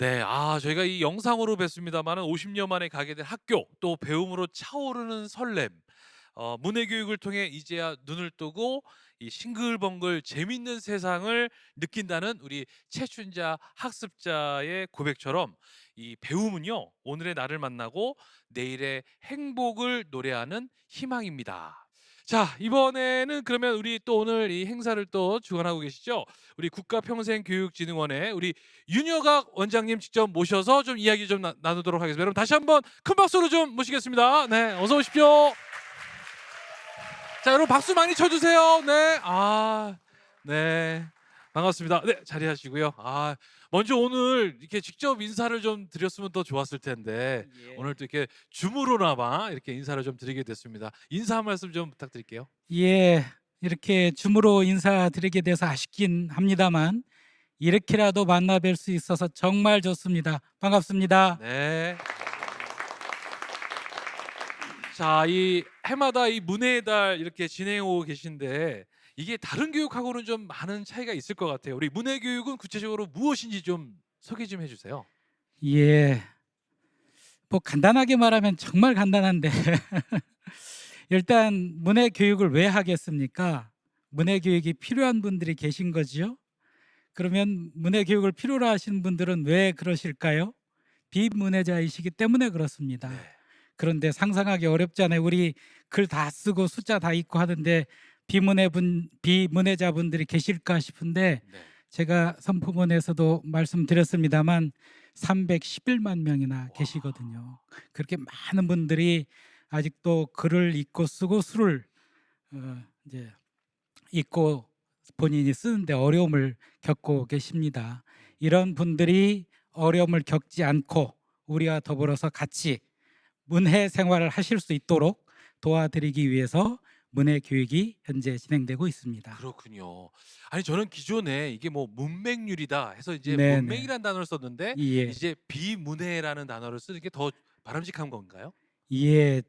네, 저희가 이 영상으로 뵀습니다만은 50년 만에 가게 된 학교, 또 배움으로 차오르는 설렘, 문해교육을 통해 이제야 눈을 뜨고 이 싱글벙글 재밌는 세상을 느낀다는 우리 최춘자 학습자의 고백처럼 이 배움은요, 오늘의 나를 만나고 내일의 행복을 노래하는 희망입니다. 자, 이번에는 그러면 우리 또 오늘 이 행사를 또 주관하고 계시죠? 우리 국가평생교육진흥원의 우리 윤여각 원장님 직접 모셔서 좀 이야기 좀 나누도록 하겠습니다. 여러분 다시 한번 큰 박수로 좀 모시겠습니다. 네, 어서 오십시오. 자, 여러분 박수 많이 쳐주세요. 네, 네, 반갑습니다. 네, 자리하시고요. 먼저 오늘 이렇게 직접 인사를 좀 드렸으면 더 좋았을 텐데 예. 오늘 또 이렇게 줌으로나마 이렇게 인사를 좀 드리게 됐습니다. 인사 한 말씀 좀 부탁드릴게요. 예, 이렇게 줌으로 인사드리게 돼서 아쉽긴 합니다만 이렇게라도 만나 뵐 수 있어서 정말 좋습니다. 반갑습니다. 네. 자, 이 해마다 이 문해의 달 이렇게 진행하고 계신데 이게 다른 교육하고는 좀 많은 차이가 있을 것 같아요. 우리 문해 교육은 구체적으로 무엇인지 좀 소개 좀 해주세요. 예, 뭐 간단하게 말하면 정말 간단한데 일단 문해 교육을 왜 하겠습니까? 문해 교육이 필요한 분들이 계신 거죠. 그러면 문해 교육을 필요로 하시는 분들은 왜 그러실까요? 비문해자이시기 때문에 그렇습니다. 네. 그런데 상상하기 어렵잖아요. 우리 글 다 쓰고 숫자 다 있고 하는데 비문해자분들이 계실까 싶은데 네. 제가 선포문에서도 말씀드렸습니다만 311만 명이나 계시거든요. 그렇게 많은 분들이 아직도 글을 읽고 쓰고 수를 이제 읽고 본인이 쓰는데 어려움을 겪고 계십니다. 이런 분들이 어려움을 겪지 않고 우리와 더불어서 같이 문해 생활을 하실 수 있도록 도와드리기 위해서 문해 교육이 현재 진행되고 있습니다. 그렇군요. 아니 저는 기존에 이게 뭐 문맹률이다 해서 이제 네네. 문맹이라는 단어를 썼는데 예, 이제 비문해라는 단어를 쓰는 게 더 바람직한 건가요? 예.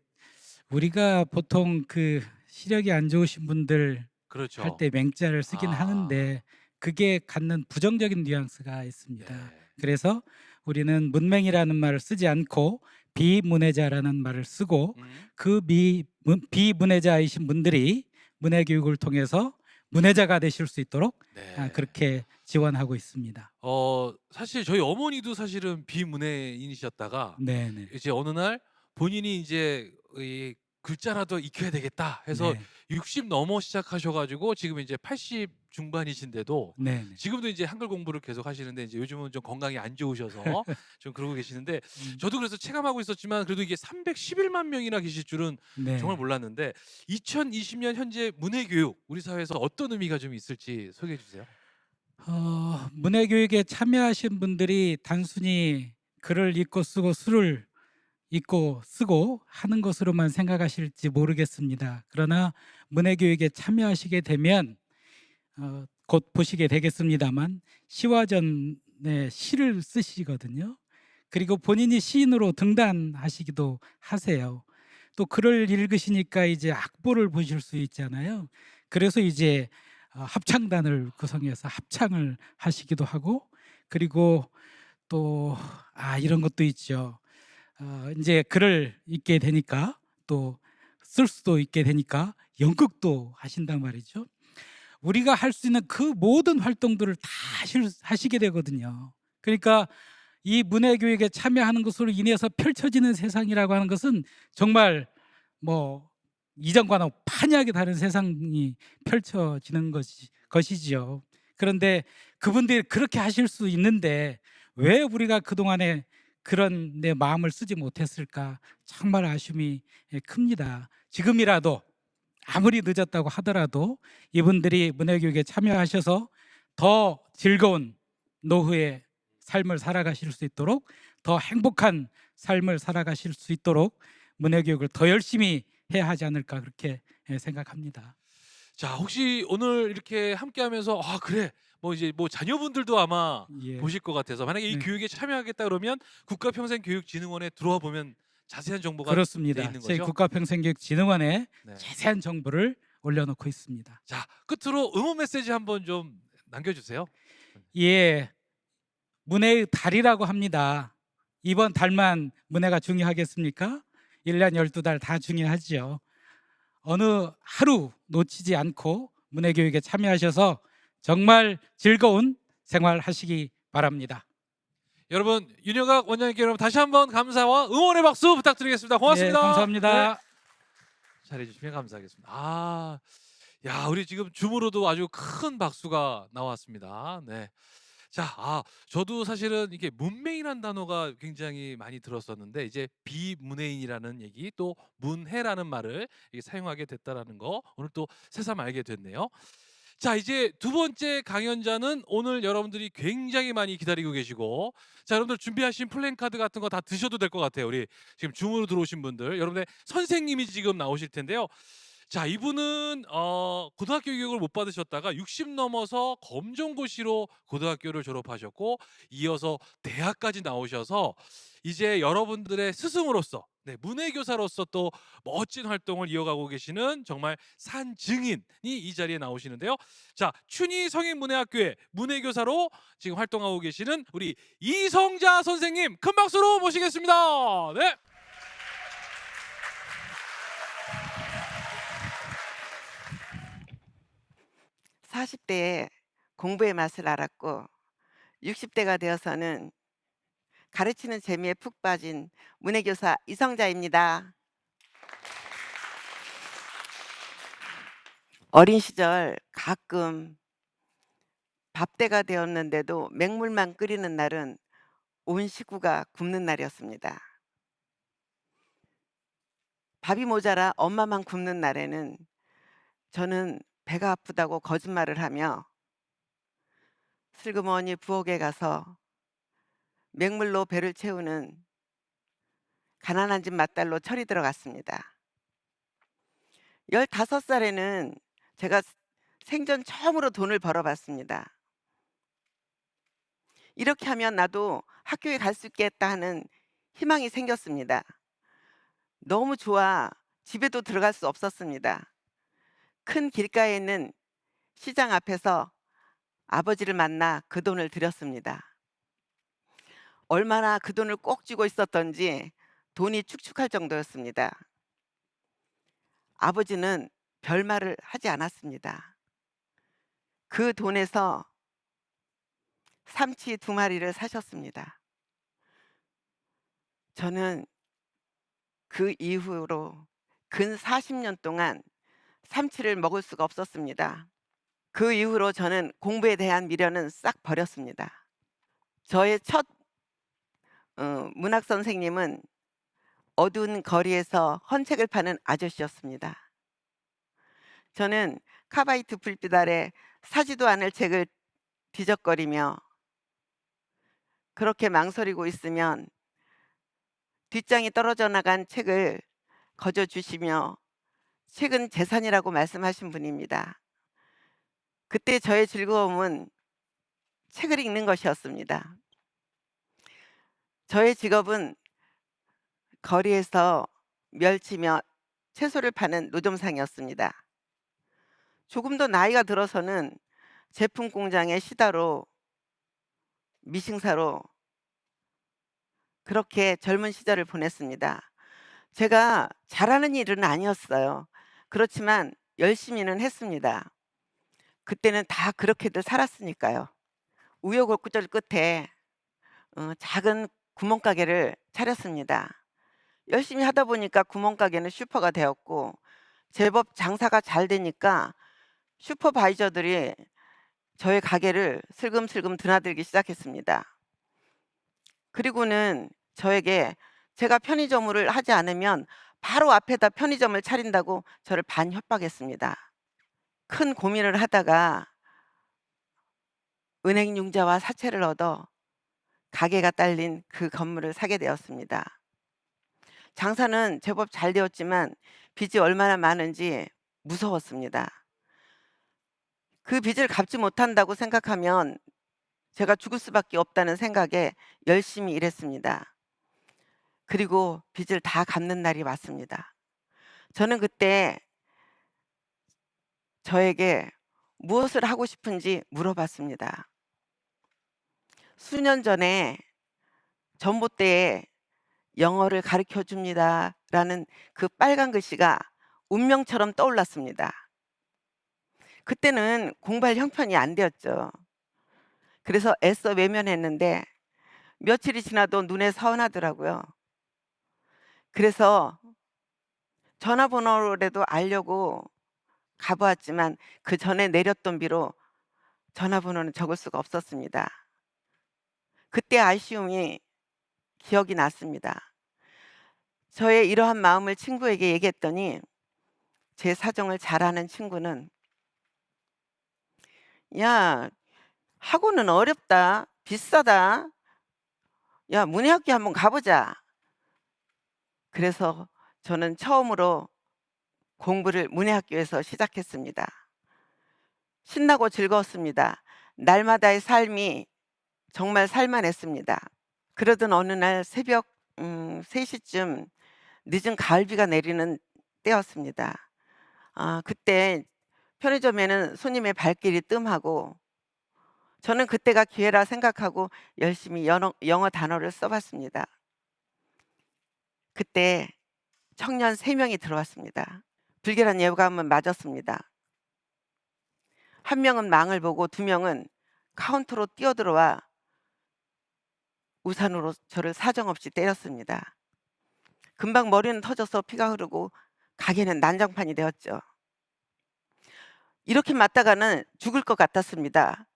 우리가 보통 그 시력이 안 좋으신 분들 그렇죠. 할 때 맹자를 쓰긴 아. 하는데 그게 갖는 부정적인 뉘앙스가 있습니다. 네. 그래서 우리는 문맹이라는 말을 쓰지 않고 비문해자라는 말을 쓰고 그 비문해자이신 분들이 문해 교육을 통해서 문해자가 되실 수 있도록 네. 그렇게 지원하고 있습니다. 사실 저희 어머니도 사실은 비문해인이셨다가 네네. 이제 어느 날 본인이 이제 이 글자라도 익혀야 되겠다 해서 네. 60 넘어 시작하셔가지고 지금 이제 80 중반이신데도 네네. 지금도 이제 한글 공부를 계속 하시는데 이제 요즘은 좀 건강이 안 좋으셔서 좀 그러고 계시는데 저도 그래서 체감하고 있었지만 그래도 이게 311만 명이나 계실 줄은 네. 정말 몰랐는데 2020년 현재 문해 교육 우리 사회에서 어떤 의미가 좀 있을지 소개해 주세요. 문해 교육에 참여하신 분들이 단순히 글을 읽고 쓰고 수를 읽고 쓰고 하는 것으로만 생각하실지 모르겠습니다. 그러나 문해 교육에 참여하시게 되면 곧 보시게 되겠습니다만 시화전에 시를 쓰시거든요. 그리고 본인이 시인으로 등단하시기도 하세요. 또 글을 읽으시니까 이제 악보를 보실 수 있잖아요. 그래서 이제 합창단을 구성해서 합창을 하시기도 하고 그리고 또 이런 것도 있죠. 이제 글을 읽게 되니까 또 쓸 수도 있게 되니까 연극도 하신단 말이죠. 우리가 할 수 있는 그 모든 활동들을 다 하시게 되거든요. 그러니까 이 문해 교육에 참여하는 것으로 인해서 펼쳐지는 세상이라고 하는 것은 정말 뭐 이전과는 판이하게 다른 세상이 펼쳐지는 것이지요. 그런데 그분들이 그렇게 하실 수 있는데 왜 우리가 그동안에 그런 내 마음을 쓰지 못했을까 정말 아쉬움이 큽니다. 지금이라도 아무리 늦었다고 하더라도 이분들이 문해교육에 참여하셔서 더 즐거운 노후의 삶을 살아가실 수 있도록 더 행복한 삶을 살아가실 수 있도록 문해교육을 더 열심히 해야 하지 않을까 그렇게 생각합니다. 자, 혹시 오늘 이렇게 함께하면서 그래 뭐 이제 뭐 자녀분들도 아마 예. 보실 것 같아서 만약에 이 네. 교육에 참여하겠다 그러면 국가평생교육진흥원에 들어와 보면 자세한 정보가 돼 그렇습니다. 있는 저희 거죠? 국가평생교육진흥원에 네. 자세한 정보를 올려놓고 있습니다. 자, 끝으로 응원 메시지 한번 좀 남겨주세요. 예, 문해의 달이라고 합니다. 이번 달만 문해가 중요하겠습니까? 1년 12달 다 중요하지요. 어느 하루 놓치지 않고 문해교육에 참여하셔서 정말 즐거운 생활 하시기 바랍니다. 여러분 윤여각 원장님께 여러분 다시 한번 감사와 응원의 박수 부탁드리겠습니다. 고맙습니다. 네, 감사합니다. 네. 잘해주시면 감사하겠습니다. 야, 우리 지금 줌으로도 아주 큰 박수가 나왔습니다. 네. 자, 저도 사실은 이게 문맹이라는 단어가 굉장히 많이 들었었는데 이제 비문해인이라는 얘기 또 문해라는 말을 이게 사용하게 됐다라는 거 오늘 또 새삼 알게 됐네요. 자, 이제 두 번째 강연자는 오늘 여러분들이 굉장히 많이 기다리고 계시고, 자, 여러분들 준비하신 플랜카드 같은 거 다 드셔도 될 것 같아요. 우리 지금 줌으로 들어오신 분들, 여러분의 선생님이 지금 나오실 텐데요. 자, 이분은 고등학교 교육을 못 받으셨다가 60 넘어서 검정고시로 고등학교를 졸업하셨고, 이어서 대학까지 나오셔서 이제 여러분들의 스승으로서, 네, 문해교사로서 또 멋진 활동을 이어가고 계시는 정말 산 증인이 이 자리에 나오시는데요. 자, 춘희 성인문해학교의 문해교사로 지금 활동하고 계시는 우리 이성자 선생님, 큰 박수로 모시겠습니다. 네. 40대에 공부의 맛을 알았고 60대가 되어서는 가르치는 재미에 푹 빠진 문해교사 이성자입니다. 어린 시절 가끔 밥때가 되었는데도 맹물만 끓이는 날은 온 식구가 굶는 날이었습니다. 밥이 모자라 엄마만 굶는 날에는 저는 배가 아프다고 거짓말을 하며 슬그머니 부엌에 가서 맹물로 배를 채우는 가난한 집 맏딸로 철이 들어갔습니다. 15살에는 제가 생전 처음으로 돈을 벌어봤습니다. 이렇게 하면 나도 학교에 갈 수 있겠다 하는 희망이 생겼습니다. 너무 좋아 집에도 들어갈 수 없었습니다. 큰 길가에 있는 시장 앞에서 아버지를 만나 그 돈을 드렸습니다. 얼마나 그 돈을 꼭 쥐고 있었던지 돈이 축축할 정도였습니다. 아버지는 별말을 하지 않았습니다. 그 돈에서 삼치 2마리를 사셨습니다. 저는 그 이후로 근 40년 동안 삼치를 먹을 수가 없었습니다. 그 이후로 저는 공부에 대한 미련은 싹 버렸습니다. 저의 첫 문학 선생님은 어두운 거리에서 헌책을 파는 아저씨였습니다. 저는 카바이트 불빛 아래 사지도 않을 책을 뒤적거리며 그렇게 망설이고 있으면 뒷장이 떨어져 나간 책을 거저 주시며 책은 재산이라고 말씀하신 분입니다. 그때 저의 즐거움은 책을 읽는 것이었습니다. 저의 직업은 거리에서 멸치며 채소를 파는 노점상이었습니다. 조금 더 나이가 들어서는 제품 공장의 시다로 미싱사로 그렇게 젊은 시절을 보냈습니다. 제가 잘하는 일은 아니었어요. 그렇지만 열심히는 했습니다. 그때는 다 그렇게들 살았으니까요. 우여곡절 끝에 작은 구멍가게를 차렸습니다. 열심히 하다 보니까 구멍가게는 슈퍼가 되었고 제법 장사가 잘 되니까 슈퍼바이저들이 저의 가게를 슬금슬금 드나들기 시작했습니다. 그리고는 저에게 제가 편의점을 하지 않으면 바로 앞에다 편의점을 차린다고 저를 반협박했습니다. 큰 고민을 하다가 은행 융자와 사채를 얻어 가게가 딸린 그 건물을 사게 되었습니다. 장사는 제법 잘 되었지만 빚이 얼마나 많은지 무서웠습니다. 그 빚을 갚지 못한다고 생각하면 제가 죽을 수밖에 없다는 생각에 열심히 일했습니다. 그리고 빚을 다 갚는 날이 왔습니다. 저는 그때 저에게 무엇을 하고 싶은지 물어봤습니다. 수년 전에 전봇대에 영어를 가르쳐 줍니다 라는 그 빨간 글씨가 운명처럼 떠올랐습니다. 그때는 공부할 형편이 안 되었죠. 그래서 애써 외면했는데 며칠이 지나도 눈에 선하더라고요. 그래서 전화번호라도 알려고 가보았지만 그 전에 내렸던 비로 전화번호는 적을 수가 없었습니다. 그때 아쉬움이 기억이 났습니다. 저의 이러한 마음을 친구에게 얘기했더니 제 사정을 잘 아는 친구는 야, 학원은 어렵다. 비싸다. 야, 문해학교 한번 가보자. 그래서 저는 처음으로 공부를 문해학교에서 시작했습니다. 신나고 즐거웠습니다. 날마다의 삶이 정말 살만했습니다. 그러던 어느 날 새벽 3시쯤 늦은 가을비가 내리는 때였습니다. 그때 편의점에는 손님의 발길이 뜸하고 저는 그때가 기회라 생각하고 열심히 영어 단어를 써봤습니다. 그때 청년 3명이 들어왔습니다. 불길한 예감은 맞았습니다. 한 명은 망을 보고 2명은 카운터로 뛰어들어와 우산으로 저를 사정없이 때렸습니다. 금방 머리는 터져서 피가 흐르고 가게는 난장판이 되었죠. 이렇게 맞다가는 죽을 것 같았습니다.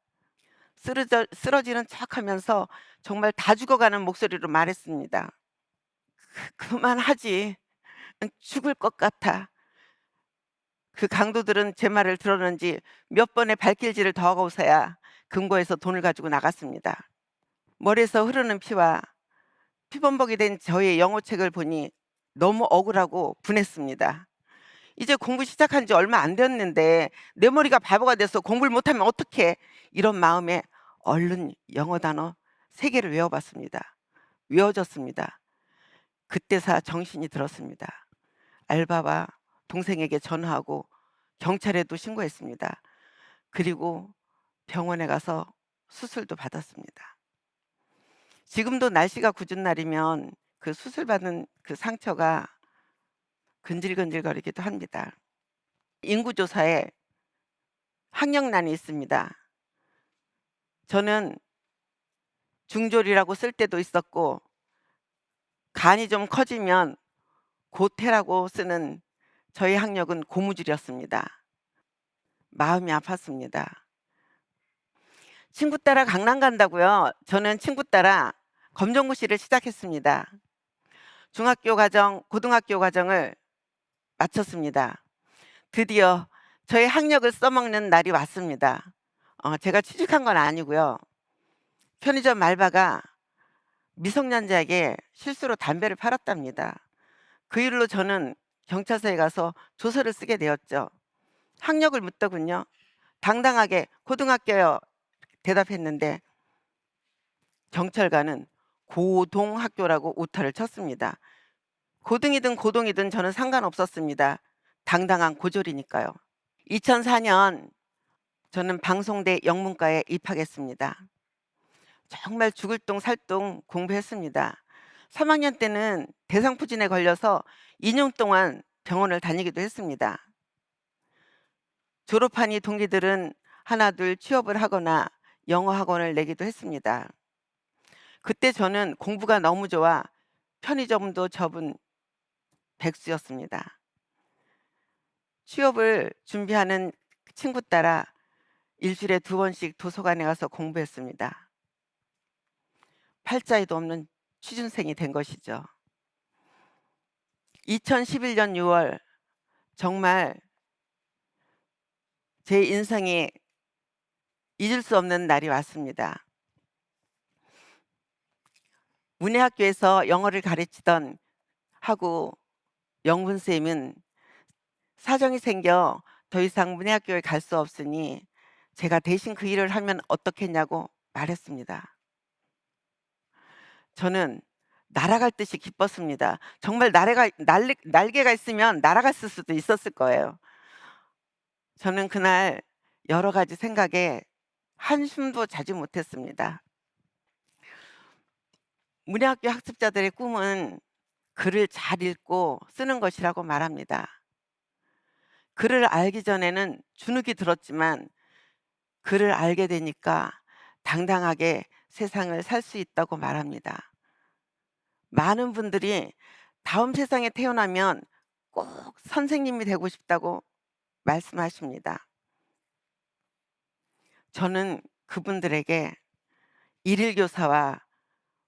쓰러지는 척하면서 정말 다 죽어가는 목소리로 말했습니다. 그만하지. 죽을 것 같아. 그 강도들은 제 말을 들었는지 몇 번의 발길질을 더 하고서야 금고에서 돈을 가지고 나갔습니다. 머리에서 흐르는 피와 피범벅이 된 저의 영어책을 보니 너무 억울하고 분했습니다. 이제 공부 시작한 지 얼마 안 됐는데 내 머리가 바보가 돼서 공부를 못하면 어떡해. 이런 마음에 얼른 영어 단어 3개를 외워봤습니다. 외워졌습니다. 그때서 정신이 들었습니다. 알바와 동생에게 전화하고 경찰에도 신고했습니다. 그리고 병원에 가서 수술도 받았습니다. 지금도 날씨가 궂은 날이면 그 수술받은 그 상처가 근질근질거리기도 합니다. 인구조사에 학력난이 있습니다. 저는 중졸이라고 쓸 때도 있었고 간이 좀 커지면 고태라고 쓰는 저희 학력은 고무줄이었습니다. 마음이 아팠습니다. 친구 따라 강남 간다고요? 저는 친구 따라 검정고시를 시작했습니다. 중학교 과정, 고등학교 과정을 마쳤습니다. 드디어 저의 학력을 써먹는 날이 왔습니다. 제가 취직한 건 아니고요. 편의점 알바가 미성년자에게 실수로 담배를 팔았답니다. 그 일로 저는 경찰서에 가서 조서를 쓰게 되었죠. 학력을 묻더군요. 당당하게 고등학교요 대답했는데 경찰관은 고동학교라고 오타를 쳤습니다. 고등이든 고동이든 저는 상관없었습니다. 당당한 고졸이니까요. 2004년 저는 방송대 영문과에 입학했습니다. 정말 죽을 똥 살 똥 공부했습니다. 3학년 때는 대상포진에 걸려서 2년 동안 병원을 다니기도 했습니다. 졸업하니 동기들은 하나둘 취업을 하거나 영어 학원을 내기도 했습니다. 그때 저는 공부가 너무 좋아 편의점도 접은 백수였습니다. 취업을 준비하는 친구 따라 일주일에 2번씩 도서관에 가서 공부했습니다. 팔자에도 없는 취준생이 된 것이죠. 2011년 6월 정말 제 인생에 잊을 수 없는 날이 왔습니다. 문해학교에서 영어를 가르치던 하고 영분쌤은 사정이 생겨 더 이상 문해학교에 갈 수 없으니 제가 대신 그 일을 하면 어떻겠냐고 말했습니다. 저는 날아갈 듯이 기뻤습니다. 정말 날개가 있으면 날아갔을 수도 있었을 거예요. 저는 그날 여러 가지 생각에 한숨도 자지 못했습니다. 문해학교 학습자들의 꿈은 글을 잘 읽고 쓰는 것이라고 말합니다. 글을 알기 전에는 주눅이 들었지만 글을 알게 되니까 당당하게 세상을 살 수 있다고 말합니다. 많은 분들이 다음 세상에 태어나면 꼭 선생님이 되고 싶다고 말씀하십니다. 저는 그분들에게 일일교사와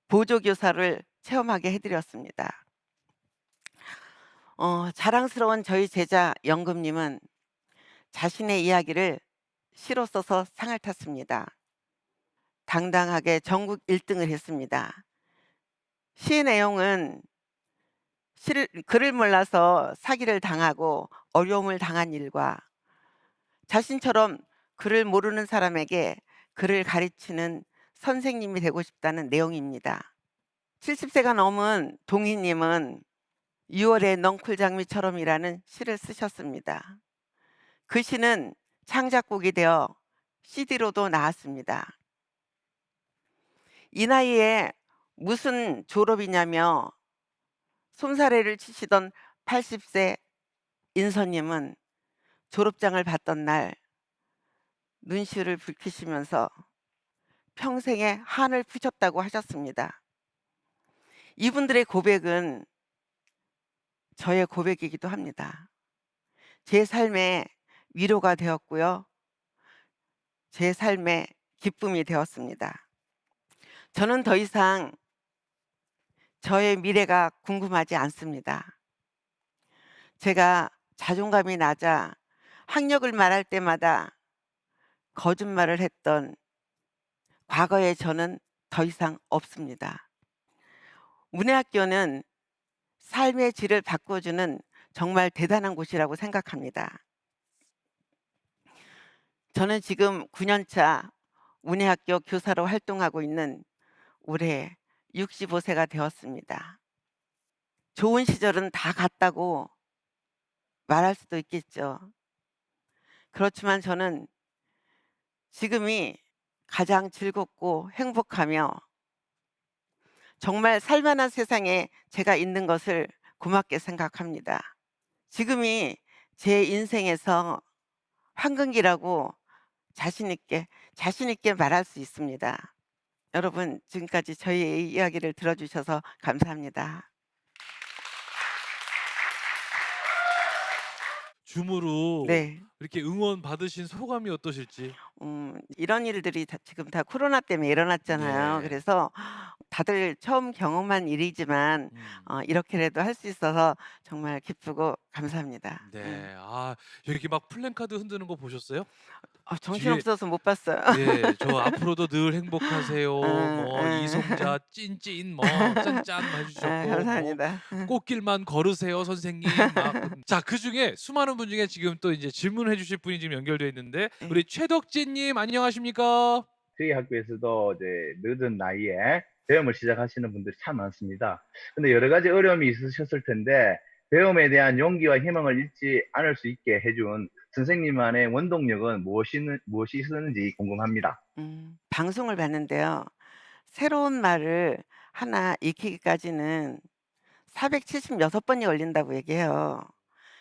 보조교사를 체험하게 해드렸습니다. 자랑스러운 저희 제자 영금님은 자신의 이야기를 시로 써서 상을 탔습니다. 당당하게 전국 1등을 했습니다. 시의 내용은 글을 몰라서 사기를 당하고 어려움을 당한 일과 자신처럼 글을 모르는 사람에게 글을 가르치는 선생님이 되고 싶다는 내용입니다. 70세가 넘은 동희님은 6월의 넝쿨장미처럼이라는 시를 쓰셨습니다. 그 시는 창작곡이 되어 CD로도 나왔습니다. 이 나이에 무슨 졸업이냐며 솜사래를 치시던 80세 인서님은 졸업장을 받던 날 눈시울을 붉히시면서 평생의 한을 푸셨다고 하셨습니다. 이분들의 고백은 저의 고백이기도 합니다. 제 삶에 위로가 되었고요. 제 삶에 기쁨이 되었습니다. 저는 더 이상 저의 미래가 궁금하지 않습니다. 제가 자존감이 낮아 학력을 말할 때마다 거짓말을 했던 과거의 저는 더 이상 없습니다. 문해학교는 삶의 질을 바꿔주는 정말 대단한 곳이라고 생각합니다. 저는 지금 9년차 문해학교 교사로 활동하고 있는 올해 65세가 되었습니다. 좋은 시절은 다 갔다고 말할 수도 있겠죠. 그렇지만 저는 지금이 가장 즐겁고 행복하며 정말 살만한 세상에 제가 있는 것을 고맙게 생각합니다. 지금이 제 인생에서 황금기라고 자신 있게 말할 수 있습니다. 여러분, 지금까지 저희의 이야기를 들어주셔서 감사합니다. 줌으로 네. 이렇게 응원 받으신 소감이 어떠실지? 이런 일들이 지금 다 코로나 때문에 일어났잖아요. 네. 그래서 다들 처음 경험한 일이지만 이렇게라도 할 수 있어서 정말 기쁘고 감사합니다. 네. 아, 이렇게 막 플랜카드 흔드는 거 보셨어요? 정신없어서 못 봤어요. 네, 저 앞으로도 늘 행복하세요. 뭐 응. 이성자 찐찐 뭐 짠짠 해주셨고 감사합니다. 뭐 꽃길만 걸으세요 선생님. 자, 그 중에 수많은 분 중에 지금 또 이제 질문해주실 분이 지금 연결돼 있는데 우리 최덕진님 안녕하십니까? 저희 학교에서도 이제 늦은 나이에 배움을 시작하시는 분들이 참 많습니다. 근데 여러 가지 어려움이 있으셨을 텐데 배움에 대한 용기와 희망을 잃지 않을 수 있게 해준 선생님만의 원동력은 무엇이 있었는지 궁금합니다. 방송을 봤는데요. 새로운 말을 하나 익히기까지는 476번이 걸린다고 얘기해요.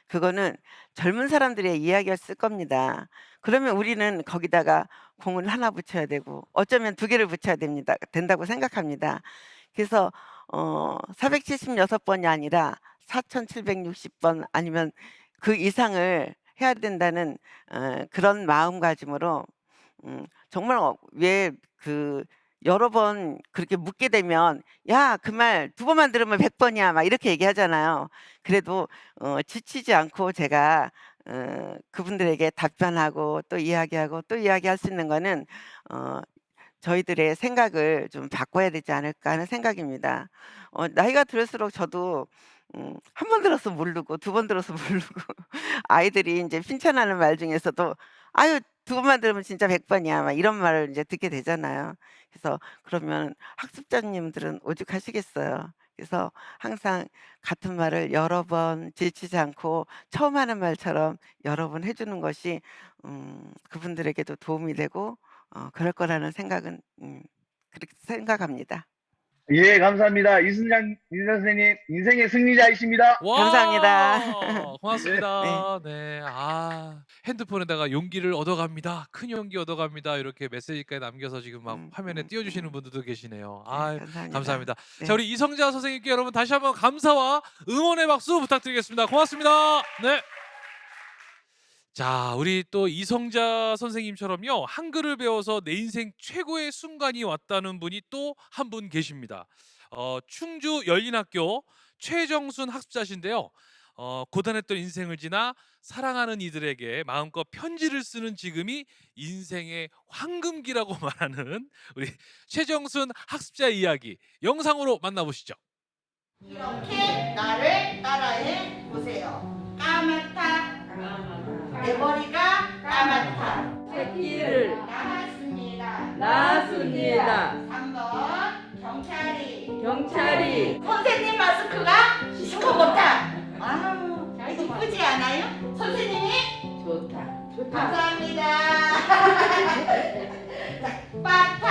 그거는 젊은 사람들의 이야기였을 겁니다. 그러면 우리는 거기다가 공을 하나 붙여야 되고 어쩌면 2개를 붙여야 된다고 생각합니다. 그래서 476번이 아니라 4760번 아니면 그 이상을 해야 된다는 그런 마음가짐으로 정말 왜 여러 번 그렇게 묻게 되면 야, 그 말 2번만 들으면 100번이야 막 이렇게 얘기하잖아요. 그래도 지치지 않고 제가 그분들에게 답변하고 또 이야기하고 또 이야기할 수 있는 거는 저희들의 생각을 좀 바꿔야 되지 않을까 하는 생각입니다. 나이가 들수록 저도 1번 들어서 모르고 2번 들어서 모르고 아이들이 이제 칭찬하는 말 중에서도 아유 2번만 들으면 진짜 100번이야 막 이런 말을 이제 듣게 되잖아요. 그래서 그러면 학습자님들은 오죽하시겠어요. 그래서 항상 같은 말을 여러 번 지치지 않고 처음 하는 말처럼 여러 번 해주는 것이 그분들에게도 도움이 되고 그럴 거라는 생각은 그렇게 생각합니다. 예, 감사합니다. 이 선생님 인생의 승리자이십니다. 와, 감사합니다. 고맙습니다. 네. 아, 핸드폰에다가 용기를 얻어갑니다. 큰 용기 얻어갑니다. 이렇게 메시지까지 남겨서 지금 막 화면에 띄워주시는 분들도 계시네요. 아, 감사합니다. 네. 자, 우리 이성자 선생님께 여러분 다시 한번 감사와 응원의 박수 부탁드리겠습니다. 고맙습니다. 네. 자, 우리 또 이성자 선생님처럼요, 한글을 배워서 내 인생 최고의 순간이 왔다는 분이 또 한 분 계십니다. 충주 열린학교 최정순 학습자신데요. 고단했던 인생을 지나 사랑하는 이들에게 마음껏 편지를 쓰는 지금이 인생의 황금기라고 말하는 우리 최정순 학습자 이야기 영상으로 만나보시죠. 이렇게 나를 따라해 보세요. 까맣다. 내 머리가 까맣다. 새끼를 낳았습니다. 3번 경찰이 선생님 마스크가 시커멓다. 아우 이쁘지 않아요? 선생님이 좋다. 감사합니다. 빠타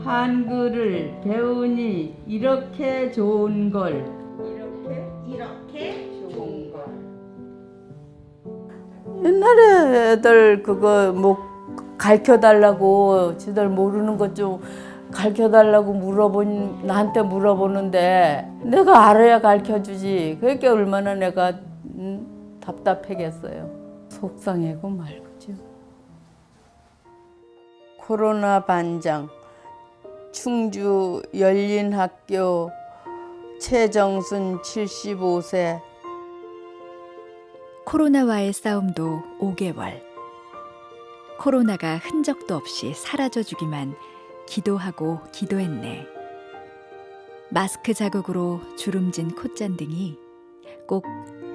한글을 배우니 이렇게 좋은 걸. 이렇게 좋은 걸. 옛날에 애들 그거 뭐 가르쳐 달라고 지들 모르는 것 좀 가르쳐 달라고 나한테 물어보는데 내가 알아야 가르쳐 주지. 그게 얼마나 내가 답답하겠어요. 속상하고 말고죠. 코로나 반장 충주 열린학교 최정순 75세. 코로나와의 싸움도 5개월. 코로나가 흔적도 없이 사라져주기만 기도하고 기도했네. 마스크 자국으로 주름진 콧잔등이 꼭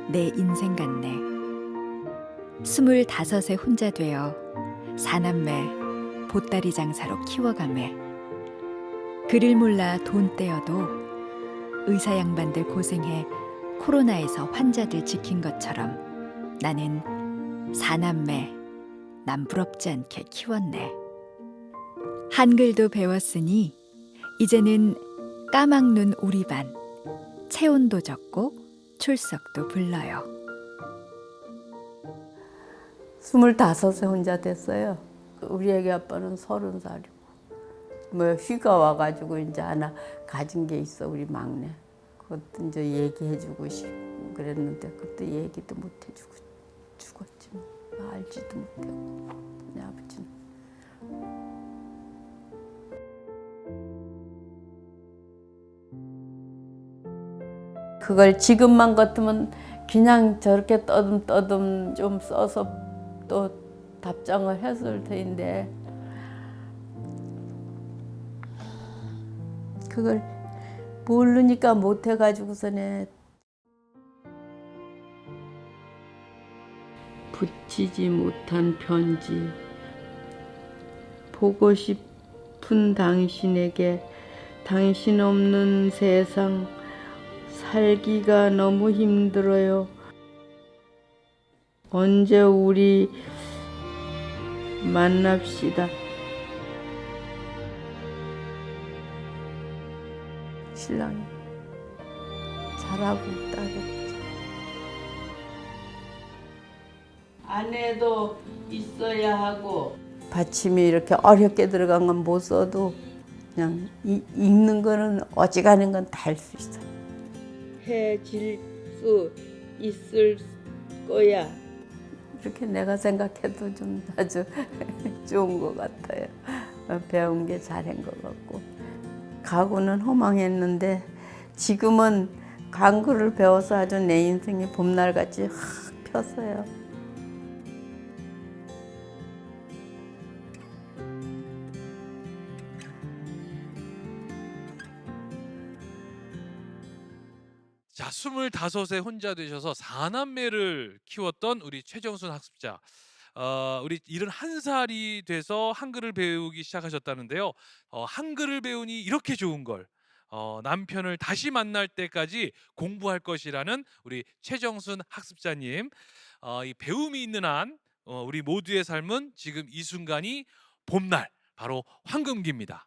내 인생 같네. 25에 혼자 되어 사남매 보따리 장사로 키워가매. 글을 몰라 돈 떼어도 의사 양반들 고생해 코로나에서 환자들 지킨 것처럼 나는 사남매 남 부럽지 않게 키웠네. 한글도 배웠으니 이제는 까막눈 우리 반 체온도 적고 출석도 불러요. 25세 혼자 됐어요. 우리 애기 아빠는 30살이고 뭐 휴가 와가지고 이제 하나 가진 게 있어. 우리 막내. 그것도 이제 얘기해주고 싶고 그랬는데 그때 얘기도 못 해주고 죽었지. 뭐. 알지도 못하고 내 아버지는. 그걸 지금만 같으면 그냥 저렇게 떠듬떠듬 좀 써서 또 답장을 했을 텐데 그걸 모르니까 못 해가지고서는 붙이지 못한 편지. 보고 싶은 당신에게 당신 없는 세상 살기가 너무 힘들어요. 언제 우리 만납시다. 신랑이 잘하고 있다고. 아내도 있어야 하고. 받침이 이렇게 어렵게 들어간 건 못 써도 그냥 읽는 거는 어지간한 건 다 할 수 있어요. 해질 수 있을 거야. 이렇게 내가 생각해도 좀 아주 좋은 것 같아요. 배운 게 잘한 것 같고. 가구는 허망했는데 지금은 강구를 배워서 아주 내 인생이 봄날같이 확 폈어요. 자, 25세 혼자 되셔서 4남매를 키웠던 우리 최정순 학습자. 우리 71살이 돼서 한글을 배우기 시작하셨다는데요. 한글을 배우니 이렇게 좋은 걸. 남편을 다시 만날 때까지 공부할 것이라는 우리 최정순 학습자님. 이 배움이 있는 한 우리 모두의 삶은 지금 이 순간이 봄날, 바로 황금기입니다.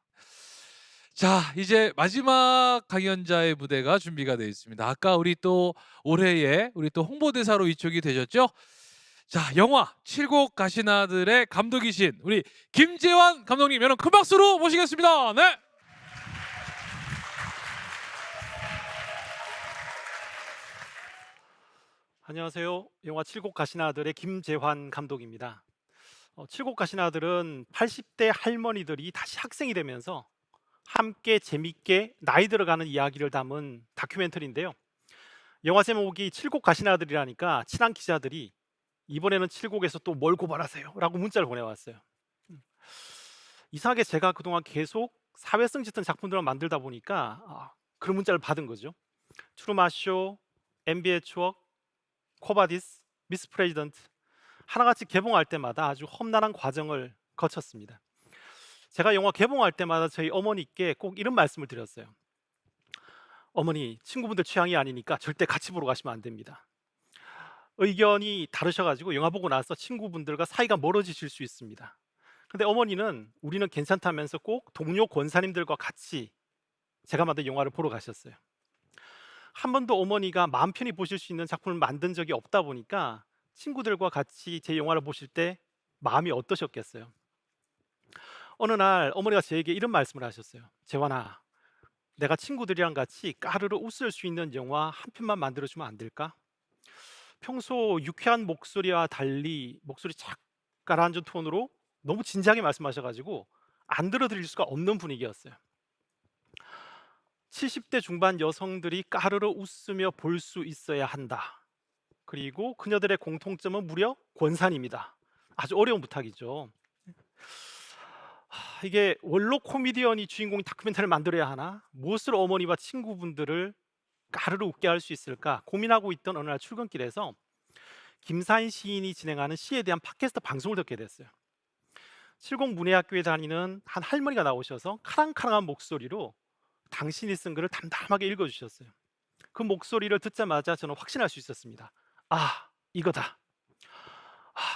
자, 이제 마지막 강연자의 무대가 준비가 되어 있습니다. 아까 우리 또 올해에 우리 또 홍보대사로 위촉이 되셨죠? 자, 영화 칠곡 가신 아들의 감독이신 우리 김재환 감독님, 여러분 큰 박수로 모시겠습니다. 네. 안녕하세요. 영화 칠곡 가신 아들의 김재환 감독입니다. 칠곡 가신 아들은 80대 할머니들이 다시 학생이 되면서 함께 재밌게 나이 들어가는 이야기를 담은 다큐멘터리인데요. 영화 제목이 칠곡 가신 아들이라니까 친한 기자들이 이번에는 칠곡에서 또 뭘 고발하세요? 라고 문자를 보내왔어요. 이상하게 제가 그동안 계속 사회성 짙은 작품들을 만들다 보니까 그런 문자를 받은 거죠. 트루마쇼, MB의 추억, 코바디스, 미스 프레지던트 하나같이 개봉할 때마다 아주 험난한 과정을 거쳤습니다. 제가 영화 개봉할 때마다 저희 어머니께 꼭 이런 말씀을 드렸어요. 어머니, 친구분들 취향이 아니니까 절대 같이 보러 가시면 안 됩니다. 의견이 다르셔가지고 영화 보고 나서 친구분들과 사이가 멀어지실 수 있습니다. 근데 어머니는 우리는 괜찮다면서 꼭 동료 권사님들과 같이 제가 만든 영화를 보러 가셨어요. 한 번도 어머니가 마음 편히 보실 수 있는 작품을 만든 적이 없다 보니까 친구들과 같이 제 영화를 보실 때 마음이 어떠셨겠어요? 어느 날 어머니가 저에게 이런 말씀을 하셨어요. 재환아, 내가 친구들이랑 같이 까르르 웃을 수 있는 영화 한 편만 만들어주면 안 될까? 평소 유쾌한 목소리와 달리 목소리 착 가라앉은 톤으로 너무 진지하게 말씀하셔가지고 안 들어드릴 수가 없는 분위기였어요. 70대 중반 여성들이 까르르 웃으며 볼 수 있어야 한다. 그리고 그녀들의 공통점은 무려 권산입니다. 아주 어려운 부탁이죠. 이게 원로 코미디언이 주인공이 다큐멘터리를 만들어야 하나? 무엇으로 어머니와 친구분들을 까르르 웃게 할 수 있을까 고민하고 있던 어느 날 출근길에서 김사인 시인이 진행하는 시에 대한 팟캐스트 방송을 듣게 됐어요. 칠곡문예학교에 다니는 한 할머니가 나오셔서 카랑카랑한 목소리로 당신이 쓴 글을 담담하게 읽어주셨어요. 그 목소리를 듣자마자 저는 확신할 수 있었습니다. 이거다.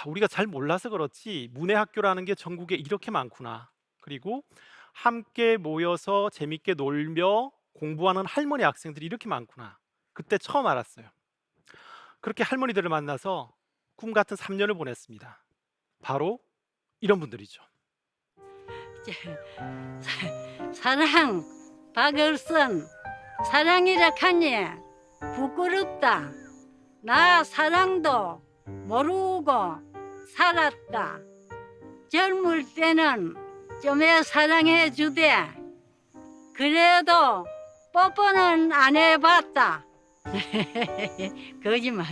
우리가 잘 몰라서 그렇지 문예학교라는 게 전국에 이렇게 많구나. 그리고 함께 모여서 재밌게 놀며 공부하는 할머니 학생들이 이렇게 많구나. 그때 처음 알았어요. 그렇게 할머니들을 만나서 꿈 같은 3년을 보냈습니다. 바로 이런 분들이죠. 사랑 박을선, 사랑이라 하니 부끄럽다. 나 사랑도 모르고 살았다. 젊을 때는 좀에 사랑해 주되 그래도 뽀뽀는 안 해봤다. 거짓말.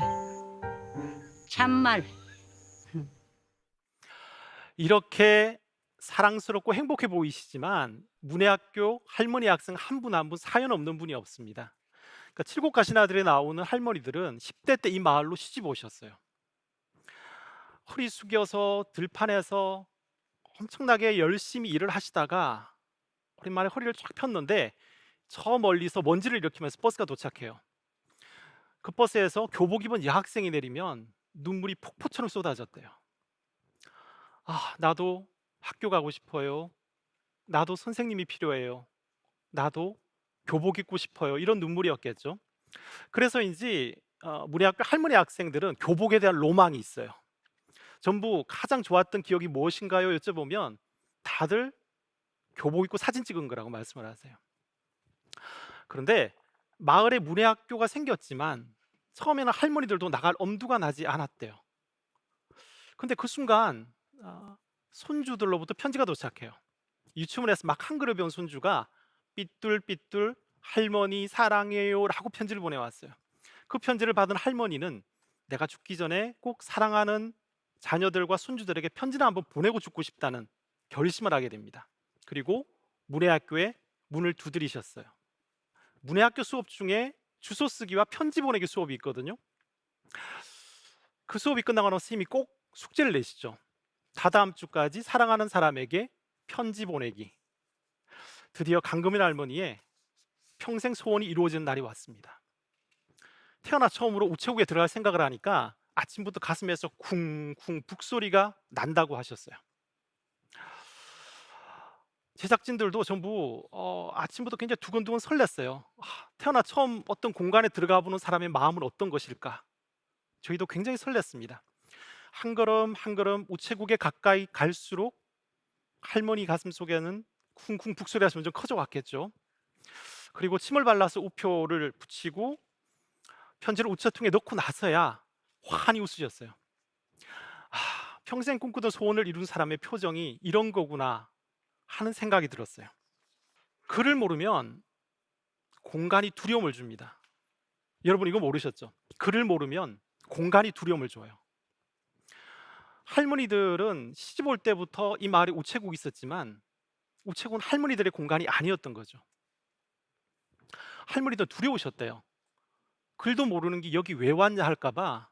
참말. 이렇게 사랑스럽고 행복해 보이시지만 문예학교 할머니 학생 한 분 한 분 사연 없는 분이 없습니다. 그러니까 칠곡 가신 아들에 나오는 할머니들은 10대 때 이 마을로 시집 오셨어요. 허리 숙여서 들판에서 엄청나게 열심히 일을 하시다가 오랜만에 허리를 쫙 폈는데 저 멀리서 먼지를 일으키면서 버스가 도착해요. 그 버스에서 교복 입은 여학생이 내리면 눈물이 폭포처럼 쏟아졌대요. 나도 학교 가고 싶어요. 나도 선생님이 필요해요. 나도 교복 입고 싶어요. 이런 눈물이었겠죠. 그래서인지 문예학교 할머니 학생들은 교복에 대한 로망이 있어요. 전부 가장 좋았던 기억이 무엇인가요? 여쭤보면 다들 교복 입고 사진 찍은 거라고 말씀을 하세요. 그런데 마을에 문예학교가 생겼지만 처음에는 할머니들도 나갈 엄두가 나지 않았대요. 근데 그 순간 손주들로부터 편지가 도착해요. 유치원에서 막 한글을 배운 손주가 삐뚤삐뚤 할머니 사랑해요 라고 편지를 보내왔어요. 그 편지를 받은 할머니는 내가 죽기 전에 꼭 사랑하는 자녀들과 손주들에게 편지를 한번 보내고 죽고 싶다는 결심을 하게 됩니다. 그리고 문예학교에 문을 두드리셨어요. 문예학교 수업 중에 주소 쓰기와 편지 보내기 수업이 있거든요. 그 수업이 끝나고 나서 선생님이 꼭 숙제를 내시죠. 다다음 주까지 사랑하는 사람에게 편지 보내기. 드디어 강금일 할머니의 평생 소원이 이루어지는 날이 왔습니다. 태어나 처음으로 우체국에 들어갈 생각을 하니까 아침부터 가슴에서 쿵쿵 북소리가 난다고 하셨어요. 제작진들도 전부 아침부터 굉장히 두근두근 설렜어요. 태어나 처음 어떤 공간에 들어가 보는 사람의 마음은 어떤 것일까? 저희도 굉장히 설렜습니다. 한 걸음 한 걸음 우체국에 가까이 갈수록 할머니 가슴 속에는 쿵쿵 북소리가 점점 커져갔겠죠. 그리고 침을 발라서 우표를 붙이고 편지를 우체통에 넣고 나서야 환히 웃으셨어요. 평생 꿈꾸던 소원을 이룬 사람의 표정이 이런 거구나 하는 생각이 들었어요. 글을 모르면 공간이 두려움을 줍니다. 여러분 이거 모르셨죠? 글을 모르면 공간이 두려움을 줘요. 할머니들은 시집 올 때부터 이 마을에 우체국이 있었지만 우체국은 할머니들의 공간이 아니었던 거죠. 할머니도 두려우셨대요. 글도 모르는 게 여기 왜 왔냐 할까봐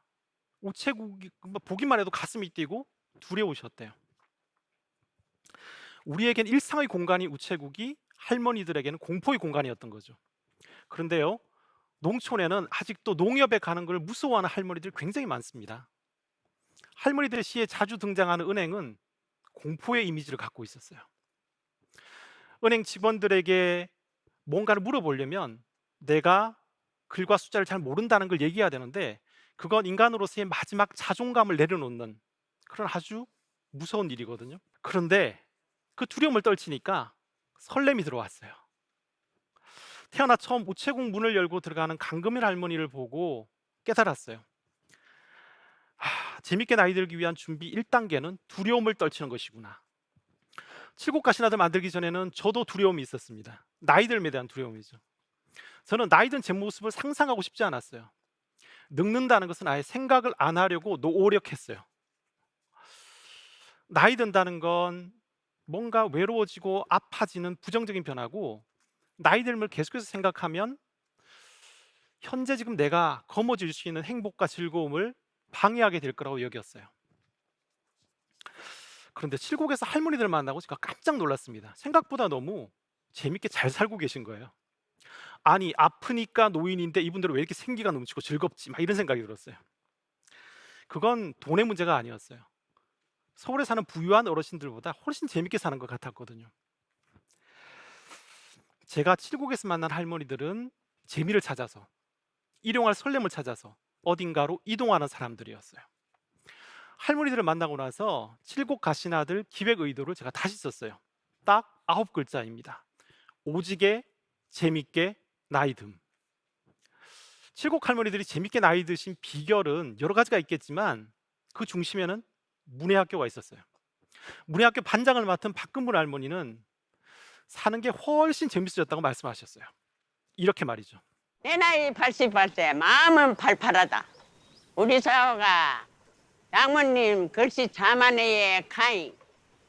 우체국이 보기만 해도 가슴이 뛰고 두려우셨대요. 우리에겐 일상의 공간이 우체국이 할머니들에게는 공포의 공간이었던 거죠. 그런데요, 농촌에는 아직도 농협에 가는 걸 무서워하는 할머니들이 굉장히 많습니다. 할머니들의 시에 자주 등장하는 은행은 공포의 이미지를 갖고 있었어요. 은행 직원들에게 뭔가를 물어보려면 내가 글과 숫자를 잘 모른다는 걸 얘기해야 되는데 그건 인간으로서의 마지막 자존감을 내려놓는 그런 아주 무서운 일이거든요. 그런데 그 두려움을 떨치니까 설렘이 들어왔어요. 태어나 처음 우체국 문을 열고 들어가는 강금일 할머니를 보고 깨달았어요. 재밌게 나이 들기 위한 준비 1단계는 두려움을 떨치는 것이구나. 칠곡 가시나들 만들기 전에는 저도 두려움이 있었습니다. 나이 들에 대한 두려움이죠. 저는 나이 든 제 모습을 상상하고 싶지 않았어요. 늙는다는 것은 아예 생각을 안 하려고 노력했어요. 나이 든다는 건 뭔가 외로워지고 아파지는 부정적인 변화고, 나이 들면 계속해서 생각하면 현재 지금 내가 거머쥘 수 있는 행복과 즐거움을 방해하게 될 거라고 여겼어요. 그런데 칠곡에서 할머니들 만나고 제가 깜짝 놀랐습니다. 생각보다 너무 재밌게 잘 살고 계신 거예요. 아니, 아프니까 노인인데 이분들은 왜 이렇게 생기가 넘치고 즐겁지? 막 이런 생각이 들었어요. 그건 돈의 문제가 아니었어요. 서울에 사는 부유한 어르신들보다 훨씬 재밌게 사는 것 같았거든요. 제가 칠곡에서 만난 할머니들은 재미를 찾아서, 일용할 설렘을 찾아서 어딘가로 이동하는 사람들이었어요. 할머니들을 만나고 나서 칠곡 가시나들 기획 의도를 제가 다시 썼어요. 딱 9글자입니다. 오지게 재밌게 나이듦. 칠곡 할머니들이 재밌게 나이 드신 비결은 여러 가지가 있겠지만 그 중심에는 문해학교가 있었어요. 문해학교 반장을 맡은 박근문 할머니는 사는 게 훨씬 재밌어졌다고 말씀하셨어요. 이렇게 말이죠. 내 나이 88세, 마음은 팔팔하다. 우리 사오가 장모님 글씨 자만회에 가인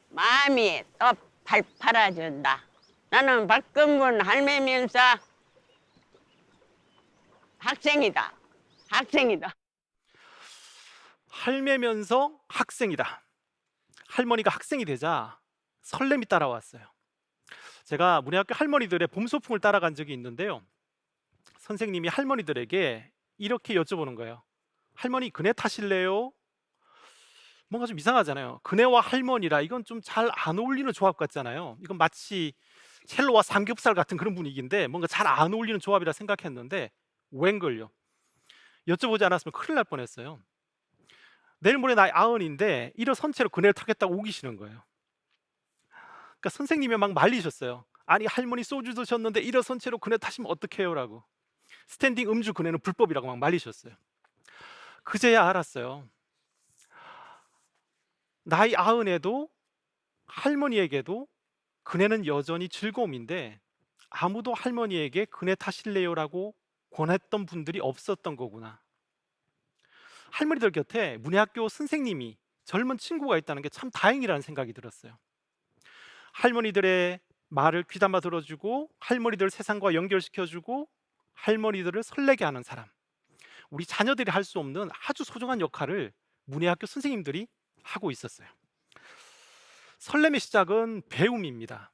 마음이 또 팔팔해진다. 나는 박근문 할매면서 학생이다. 할매면서 학생이다. 할머니가 학생이 되자 설렘이 따라왔어요. 제가 문해학교 할머니들의 봄 소풍을 따라간 적이 있는데요. 선생님이 할머니들에게 이렇게 여쭤보는 거예요. 할머니 그네 타실래요? 뭔가 좀 이상하잖아요. 그네와 할머니라 이건 좀 잘 안 어울리는 조합 같잖아요. 이건 마치 첼로와 삼겹살 같은 그런 분위기인데 뭔가 잘 안 어울리는 조합이라 생각했는데 웬걸요. 여쭤보지 않았으면 큰일 날 뻔했어요. 내일 모레 나이 90인데 일어선 채로 그네를 타겠다고 우기시는 거예요. 그러니까 선생님이 막 말리셨어요. 아니 할머니 소주 드셨는데 일어선 채로 그네 타시면 어떡해요? 라고. 스탠딩 음주 그네는 불법이라고 막 말리셨어요. 그제야 알았어요. 나이 90에도 할머니에게도 그네는 여전히 즐거움인데 아무도 할머니에게 그네 타실래요? 라고 권했던 분들이 없었던 거구나. 할머니들 곁에 문해학교 선생님이 젊은 친구가 있다는 게 참 다행이라는 생각이 들었어요. 할머니들의 말을 귀담아 들어주고 할머니들 세상과 연결시켜주고 할머니들을 설레게 하는 사람, 우리 자녀들이 할 수 없는 아주 소중한 역할을 문해학교 선생님들이 하고 있었어요. 설렘의 시작은 배움입니다.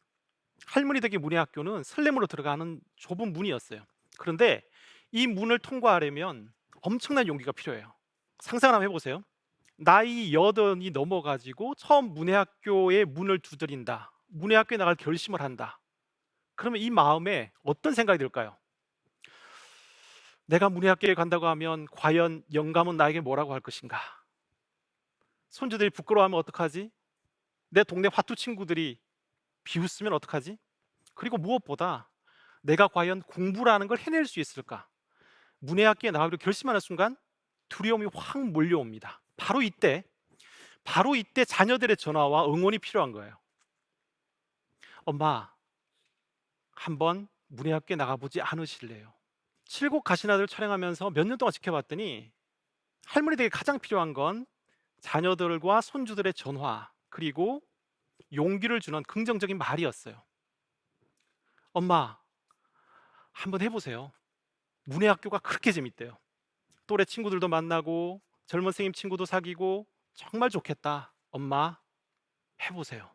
할머니 댁의 문해학교는 설렘으로 들어가는 좁은 문이었어요. 그런데 이 문을 통과하려면 엄청난 용기가 필요해요. 상상을 한번 해보세요. 나이 80이 넘어가지고 처음 문해학교의 문을 두드린다. 문해학교에 나갈 결심을 한다. 그러면 이 마음에 어떤 생각이 들까요? 내가 문해학교에 간다고 하면 과연 영감은 나에게 뭐라고 할 것인가? 손주들이 부끄러워하면 어떡하지? 내 동네 화투 친구들이 비웃으면 어떡하지? 그리고 무엇보다 내가 과연 공부라는 걸 해낼 수 있을까? 문해학교에 나가기로 결심하는 순간 두려움이 확 몰려옵니다. 바로 이때 자녀들의 전화와 응원이 필요한 거예요. 엄마, 한번 문해학교에 나가보지 않으실래요? 칠곡 가시나들 촬영하면서 몇 년 동안 지켜봤더니 할머니들에게 가장 필요한 건 자녀들과 손주들의 전화, 그리고 용기를 주는 긍정적인 말이었어요. 엄마, 한번 해보세요. 문해학교가 그렇게 재밌대요. 또래 친구들도 만나고 젊은 선생님 친구도 사귀고 정말 좋겠다. 엄마, 해보세요.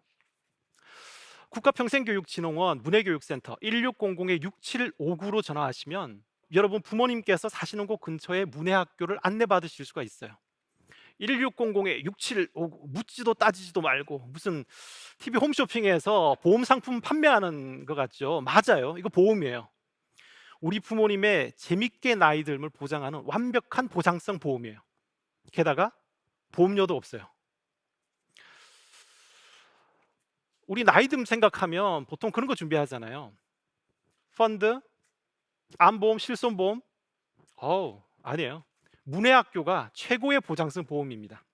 국가평생교육진흥원 문해교육센터 1600-6759로 전화하시면 여러분 부모님께서 사시는 곳 근처에 문해학교를 안내받으실 수가 있어요. 1600-6759 묻지도 따지지도 말고 무슨 TV 홈쇼핑에서 보험 상품 판매하는 것 같죠? 맞아요. 이거 보험이에요. 우리 부모님의 재밌게 나이 듦을 보장하는 완벽한 보장성 보험이에요. 게다가 보험료도 없어요. 우리 나이 듦 생각하면 보통 그런 거 준비하잖아요. 펀드, 암보험, 실손보험. 아니에요. 문해학교가 최고의 보장성 보험입니다.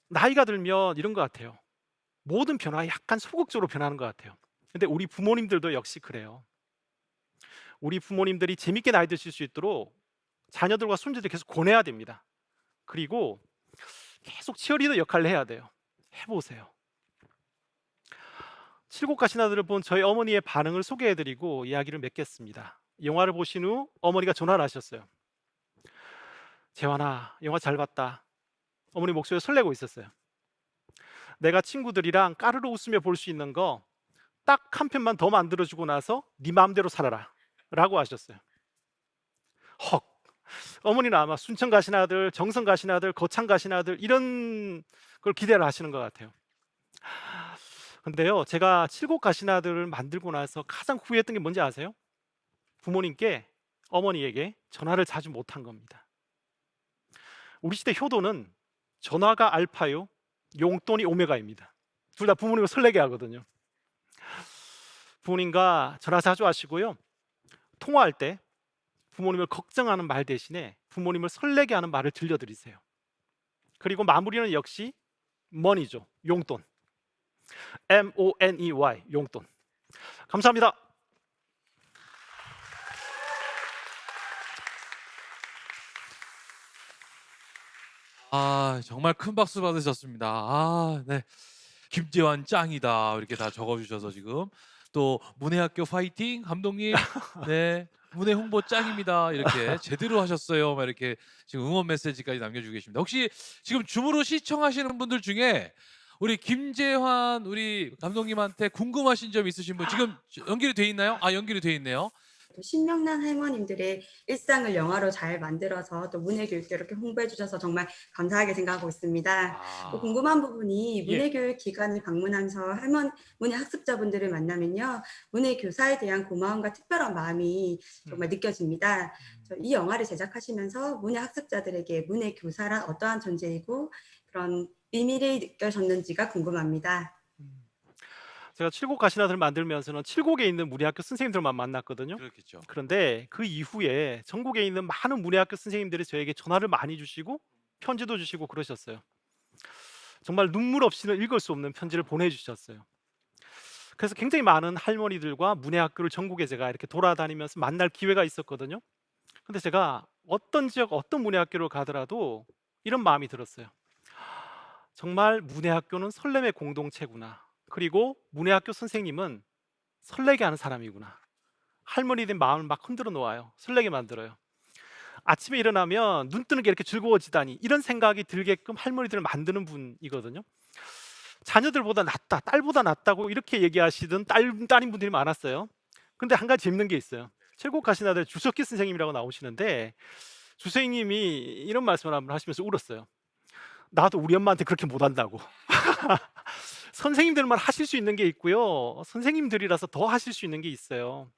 나이가 들면 이런 것 같아요. 모든 변화가 약간 소극적으로 변하는 것 같아요. 근데 우리 부모님들도 역시 그래요. 우리 부모님들이 재밌게 나이 드실 수 있도록 자녀들과 손주들 계속 권해야 됩니다. 그리고 계속 치어리더 역할을 해야 돼요. 해보세요. 칠곡 가시나들을 본 저희 어머니의 반응을 소개해드리고 이야기를 맺겠습니다. 영화를 보신 후 어머니가 전화를 하셨어요. 재환아, 영화 잘 봤다. 어머니 목소리가 설레고 있었어요. 내가 친구들이랑 까르르 웃으며 볼 수 있는 거 딱 한 편만 더 만들어주고 나서 네 마음대로 살아라 라고 하셨어요. 헉, 어머니는 아마 순천 가시나들, 정선 가시나들, 거창 가시나들 이런 걸 기대를 하시는 것 같아요. 근데요, 제가 칠곡 가시나들을 만들고 나서 가장 후회했던 게 뭔지 아세요? 부모님께, 어머니에게 전화를 자주 못한 겁니다. 우리 시대 효도는 전화가 알파요, 용돈이 오메가입니다. 둘 다 부모님을 설레게 하거든요. 부모님과 전화 자주 하시고요. 통화할 때 부모님을 걱정하는 말 대신에 부모님을 설레게 하는 말을 들려드리세요. 그리고 마무리는 역시 money죠. 용돈. MONEY, 용돈. 감사합니다. 정말 큰 박수 받으셨습니다. 네. 김재환 짱이다 이렇게 다 적어주셔서 지금 또 문해학교 파이팅 감독님, 네 문해 홍보 짱입니다 이렇게 제대로 하셨어요 막 이렇게 지금 응원 메시지까지 남겨주고 계십니다. 혹시 지금 줌으로 시청하시는 분들 중에 우리 김재환 우리 감독님한테 궁금하신 점 있으신 분 지금 연결이 돼 있나요? 연결이 돼 있네요. 신명난 할머님들의 일상을 영화로 잘 만들어서 또 문해교육도 이렇게 홍보해 주셔서 정말 감사하게 생각하고 있습니다. 또 궁금한 부분이 문해교육 기관을 방문하면서 문해 학습자분들을 만나면요, 문해교사에 대한 고마움과 특별한 마음이 정말 느껴집니다. 이 영화를 제작하시면서 문해 학습자들에게 문해교사란 어떠한 존재이고 그런 의미를 느껴졌는지가 궁금합니다. 제가 칠곡 가시나들을 만들면서는 칠곡에 있는 문해학교 선생님들만 만났거든요. 그렇겠죠. 그런데 그 이후에 전국에 있는 많은 문해학교 선생님들이 저에게 전화를 많이 주시고 편지도 주시고 그러셨어요. 정말 눈물 없이는 읽을 수 없는 편지를 보내주셨어요. 그래서 굉장히 많은 할머니들과 문해학교를 전국에 제가 이렇게 돌아다니면서 만날 기회가 있었거든요. 근데 제가 어떤 지역, 어떤 문해학교를 가더라도 이런 마음이 들었어요. 정말 문해학교는 설렘의 공동체구나. 그리고 문해학교 선생님은 설레게 하는 사람이구나. 할머니들 마음을 막 흔들어 놓아요. 설레게 만들어요. 아침에 일어나면 눈 뜨는 게 이렇게 즐거워지다니 이런 생각이 들게끔 할머니들을 만드는 분이거든요. 자녀들보다 낫다, 딸보다 낫다고 이렇게 얘기하시던 따님 분들이 많았어요. 근데 한 가지 재밌는 게 있어요. 칠곡 가시나들 주석기 선생님이라고 나오시는데 주선생님이 이런 말씀을 한번 하시면서 울었어요. 나도 우리 엄마한테 그렇게 못한다고. 선생님들만 하실 수 있는 게 있고요, 선생님들이라서 더 하실 수 있는 게 있어요.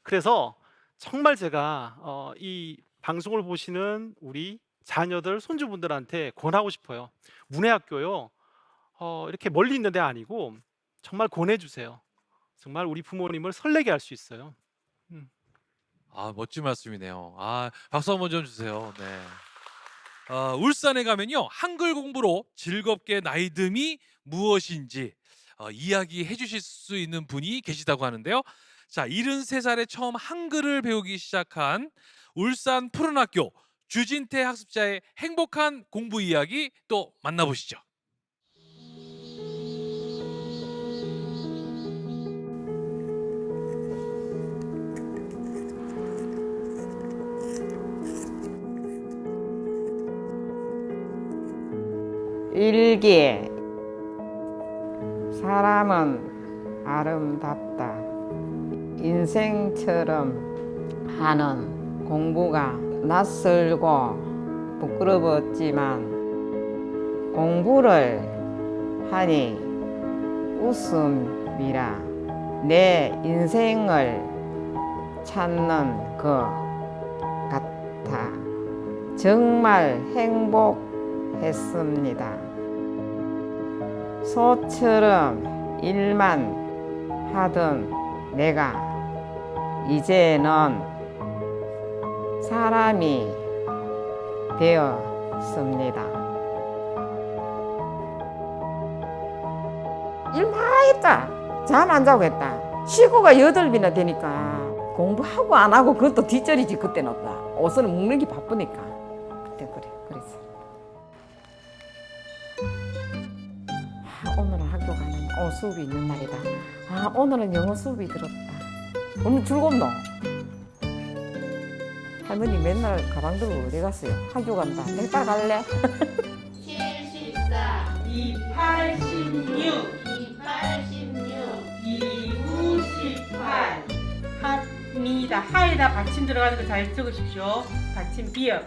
그래서 정말 제가 이 방송을 보시는 우리 자녀들, 손주분들한테 권하고 싶어요. 문해학교요, 이렇게 멀리 있는 데 아니고 정말 권해주세요. 정말 우리 부모님을 설레게 할 수 있어요. 멋진 말씀이네요. 박수 한번 좀 주세요. 네. 울산에 가면요, 한글 공부로 즐겁게 나이듦이 무엇인지 이야기해 주실 수 있는 분이 계시다고 하는데요. 자, 73살에 처음 한글을 배우기 시작한 울산 푸른학교 주진태 학습자의 행복한 공부 이야기 또 만나보시죠. 일기. 사람은 아름답다. 인생처럼 하는 공부가 낯설고 부끄러웠지만 공부를 하니 웃음이라 내 인생을 찾는 것 같아 정말 행복했습니다. 소처럼 일만 하던 내가 이제는 사람이 되었습니다. 일 많이 했다. 잠 안 자고 했다. 식구가 8이나 되니까 공부하고 안 하고 그것도 뒷전이지. 그때는 없다. 옷을 묶는 게 바쁘니까. 그때 그랬어. 오늘은 학교 가는 수업이 있는 날이다. 오늘은 영어 수업이 들었다. 오늘 즐겁노? 할머니 맨날 가방 들고 어디 갔어요? 학교 간다. 내가 따라갈래? 74 286 298 합니다. 하에다 받침 들어가는 거 잘 적으십시오. 받침 비읍.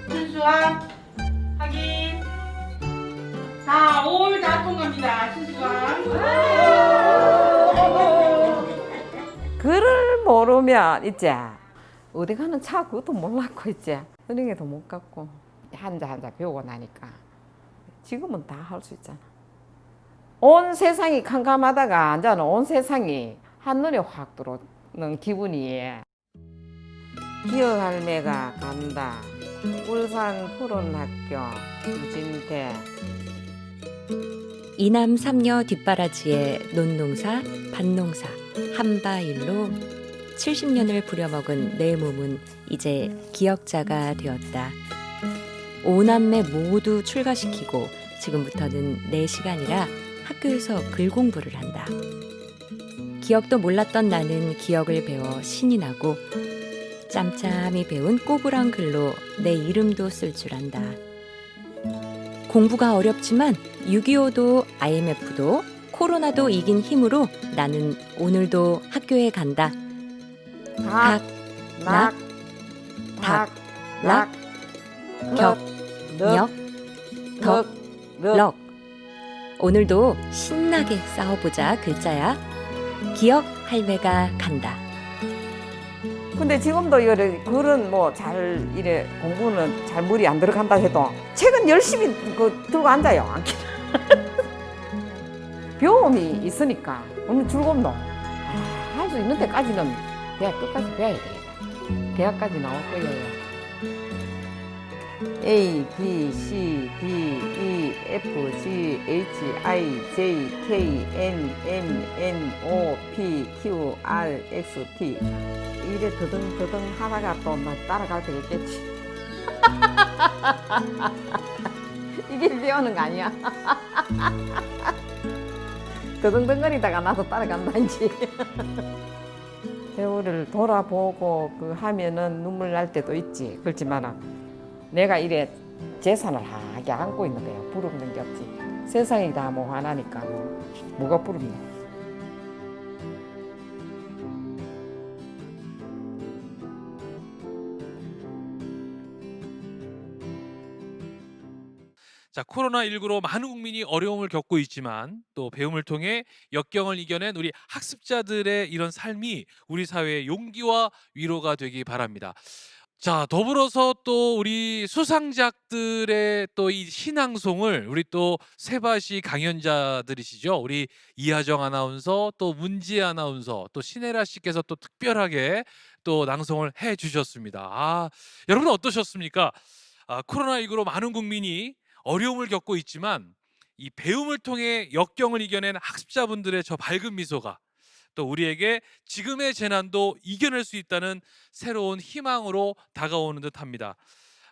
순수화 확인. 다 올 다 통과합니다. 순수화. 글을 모르면 있지. 어디 가는 차 그것도 몰랐고 있지. 은행에도 못 갔고 한자 배우고 나니까 지금은 다 할 수 있잖아. 온 세상이 캄캄하다가 이제는 온 세상이 한눈에 확 들어오는 기분이에요. 기어 할매가 간다. 울산 푸른학교 주진태. 이남 삼녀 뒷바라지에 논농사, 밭농사, 한바일로 70년을 부려먹은 내 몸은 이제 기역자가 되었다. 5남매 모두 출가시키고 지금부터는 내 시간이라 학교에서 글 공부를 한다. 기억도 몰랐던 나는 기억을 배워 신이 나고 짬짬이 배운 꼬부랑 글로 내 이름도 쓸 줄 안다. 공부가 어렵지만 6.25도 IMF도 코로나도 이긴 힘으로 나는 오늘도 학교에 간다. 닭, 낙, 닭, 락, 격, 역, 덕, 럭. 오늘도 신나게 싸워보자 글자야. 기억 할매가 간다. 근데 지금도 이거를 글은 뭐 잘 이래 공부는 잘 머리 안 들어간다 해도 책은 열심히 들고 앉아요. 배움이 있으니까 오늘 즐겁노. 할 수 있는 데까지는 대학 끝까지 배워야 되겠다. 대학까지 나올 거예요. A, B, C, D, E, F, G, H, I, J, K, L, M, N, O, P, Q, R, X, T. 이래 더듬더듬 하다가 또 나 따라가야 되겠지. 이게 배우는 거 아니야? 더듬덩거리다가 나도 따라간다지. 배우를 돌아보고 하면은 눈물 날 때도 있지. 그렇지만 내가 이래 재산을 하게 안고 있는 거예요. 부럽는 게 없지. 세상이 다 뭐 화나니까 뭐가 부럽냐. 자, 코로나19로 많은 국민이 어려움을 겪고 있지만 또 배움을 통해 역경을 이겨낸 우리 학습자들의 이런 삶이 우리 사회의 용기와 위로가 되기 바랍니다. 자, 더불어서 또 우리 수상작들의 또 이 신앙송을 우리 또 세바시 강연자들이시죠. 우리 이하정 아나운서, 또 문지 아나운서, 또 신혜라 씨께서 또 특별하게 또 낭송을 해 주셨습니다. 여러분 어떠셨습니까? 코로나19로 많은 국민이 어려움을 겪고 있지만 이 배움을 통해 역경을 이겨낸 학습자분들의 저 밝은 미소가 또 우리에게 지금의 재난도 이겨낼 수 있다는 새로운 희망으로 다가오는 듯합니다.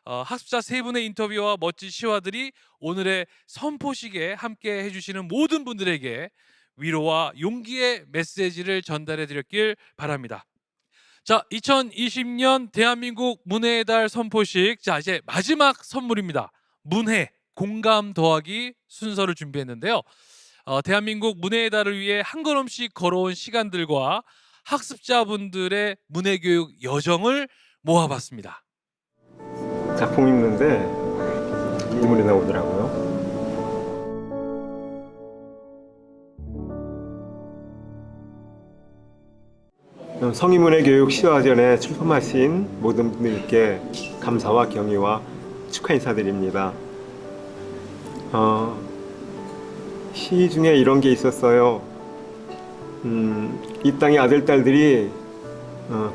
학습자 세 분의 인터뷰와 멋진 시화들이 오늘의 선포식에 함께 해주시는 모든 분들에게 위로와 용기의 메시지를 전달해 드렸길 바랍니다. 자, 2020년 대한민국 문해의 달 선포식, 자 이제 마지막 선물입니다. 문해 공감 더하기 순서를 준비했는데요. 대한민국 문해의 달을 위해 한 걸음씩 걸어온 시간들과 학습자분들의 문해교육 여정을 모아봤습니다. 작품 읽는데 눈물이 나오더라고요. 성인문해교육 시화전에 출품하신 모든 분들께 감사와 경의와 축하 인사드립니다. 시 중에 이런 게 있었어요. 이 땅의 아들, 딸들이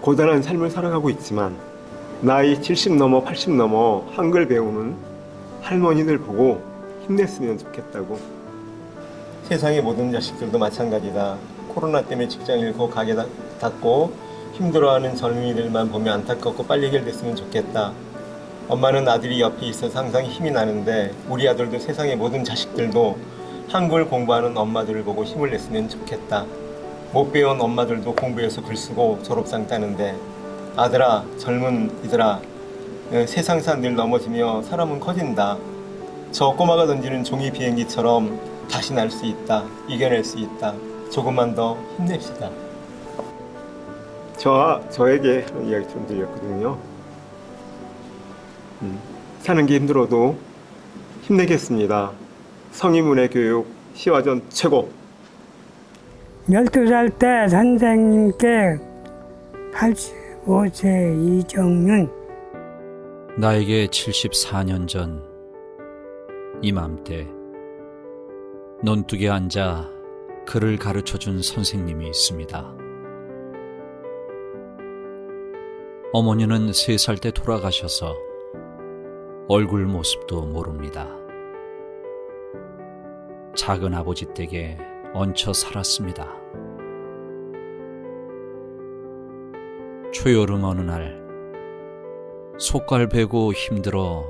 고단한 삶을 살아가고 있지만 나이 70 넘어 80 넘어 한글 배우는 할머니들 보고 힘냈으면 좋겠다고. 세상의 모든 자식들도 마찬가지다. 코로나 때문에 직장 잃고 가게 닫고 힘들어하는 젊은이들만 보면 안타깝고 빨리 해결됐으면 좋겠다. 엄마는 아들이 옆에 있어서 항상 힘이 나는데 우리 아들도 세상의 모든 자식들도 한글 공부하는 엄마들을 보고 힘을 냈으면 좋겠다. 못 배운 엄마들도 공부해서 글 쓰고 졸업장 따는데 아들아, 젊은 이들아, 세상산 늘 넘어지며 사람은 커진다. 저 꼬마가 던지는 종이 비행기처럼 다시 날 수 있다. 이겨낼 수 있다. 조금만 더 힘냅시다. 저에게 하는 이야기 좀 들렸거든요. 사는 게 힘들어도 힘내겠습니다. 성인문해교육 시화전 최고. 12살 때 선생님께 85세 이정윤. 나에게 74년 전 이맘때 논둑에 앉아 글을 가르쳐준 선생님이 있습니다. 어머니는 3살 때 돌아가셔서 얼굴 모습도 모릅니다. 작은 아버지 댁에 얹혀 살았습니다. 초여름 어느 날 속갈 베고 힘들어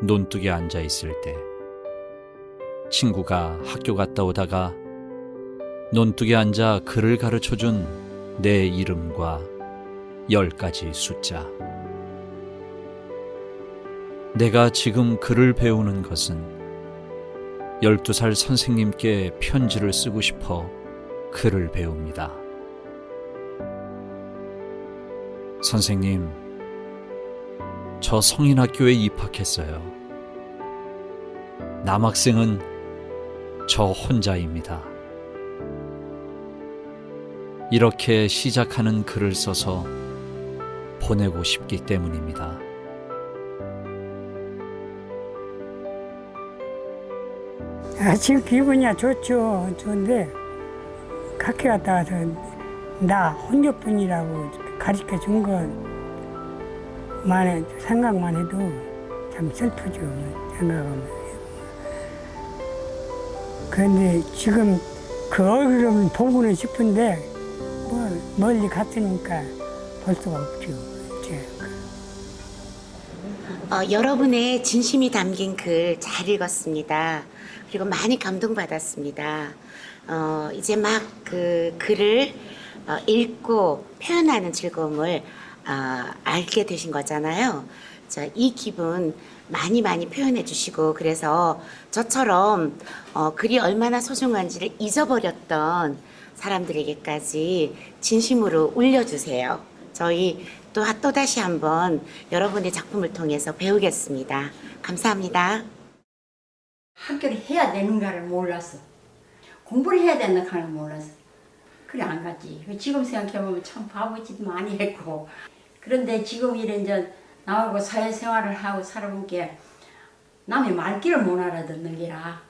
논둑에 앉아 있을 때 친구가 학교 갔다 오다가 논둑에 앉아 글을 가르쳐준 내 이름과 10가지 숫자. 내가 지금 글을 배우는 것은 12살 선생님께 편지를 쓰고 싶어 글을 배웁니다. 선생님, 저 성인학교에 입학했어요. 남학생은 저 혼자입니다. 이렇게 시작하는 글을 써서 보내고 싶기 때문입니다. 지금 기분이 좋죠. 좋은데 학교 갔다 와서 나 혼자뿐이라고 가르쳐 준 것만 생각만 해도 참 슬프죠. 생각하면. 그런데 지금 그 얼굴을 보고는 싶은데 멀리 갔으니까 볼 수가 없죠. 여러분의 진심이 담긴 글 잘 읽었습니다. 그리고 많이 감동받았습니다. 이제 막 그 글을 읽고 표현하는 즐거움을 알게 되신 거잖아요. 이 기분 많이 표현해 주시고, 그래서 저처럼 글이 얼마나 소중한지를 잊어버렸던 사람들에게까지 진심으로 울려주세요. 저희 또다시 한번 여러분의 작품을 통해서 배우겠습니다. 감사합니다. 학교를 해야 되는가를 몰랐어. 공부를 해야 되는가를 몰랐어. 그래 안 갔지. 지금 생각해보면 참 바보짓 많이 했고. 그런데 지금 이제 나하고 사회생활을 하고 살아본 게 남의 말귀를 못 알아듣는 게라.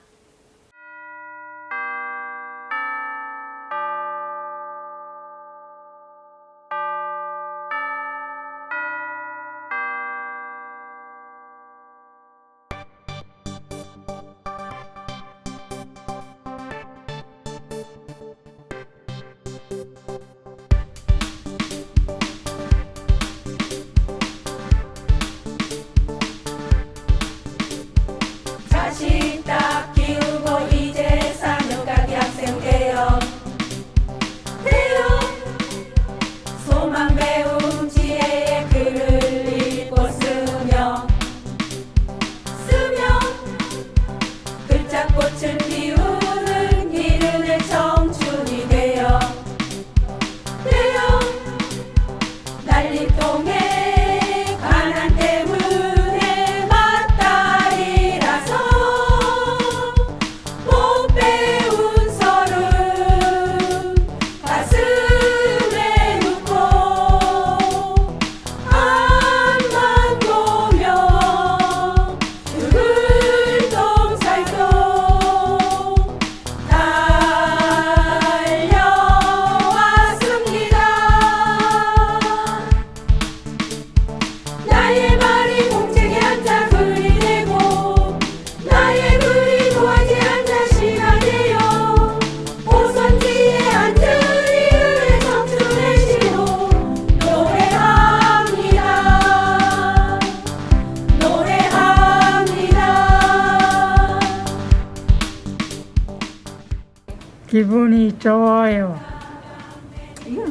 기분이 좋아요.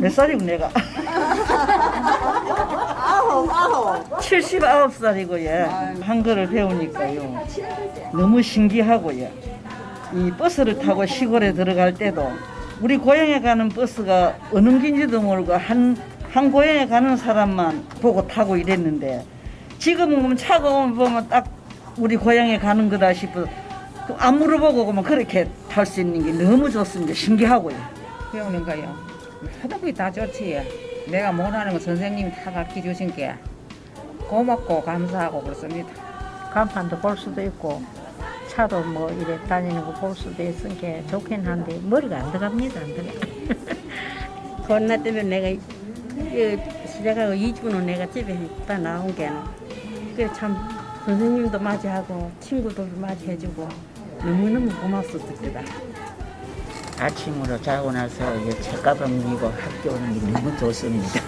몇 살이고 내가? 79살이고요. 한글을 배우니까요. 너무 신기하고요. 이 버스를 타고 시골에 들어갈 때도 우리 고향에 가는 버스가 어느 긴지도 모르고 한 고향에 가는 사람만 보고 타고 이랬는데 지금은 차가 오면 보면 딱 우리 고향에 가는 거다 싶어 안 물어보고 그러면 그렇게 탈 수 있는 게 너무 좋습니다. 신기하고요. 배우는 거요. 하다 보니 다 좋지. 내가 못하는 거 선생님이 다 가르쳐 주신 게 고맙고 감사하고 그렇습니다. 간판도 볼 수도 있고 차도 뭐 이래 다니는 거 볼 수도 있으니까 좋긴 한데 머리가 안 들어갑니다. 안 들어가. 코로나 때문에 내가 시작하고 2주 후 내가 집에 다 나온 게 그래 참 선생님도 맞이하고 친구들도 맞이해주고 너무너무 고맙습니다. 아침으로 자고 나서 이제 책가방 들고 학교 오는 게 너무 좋습니다.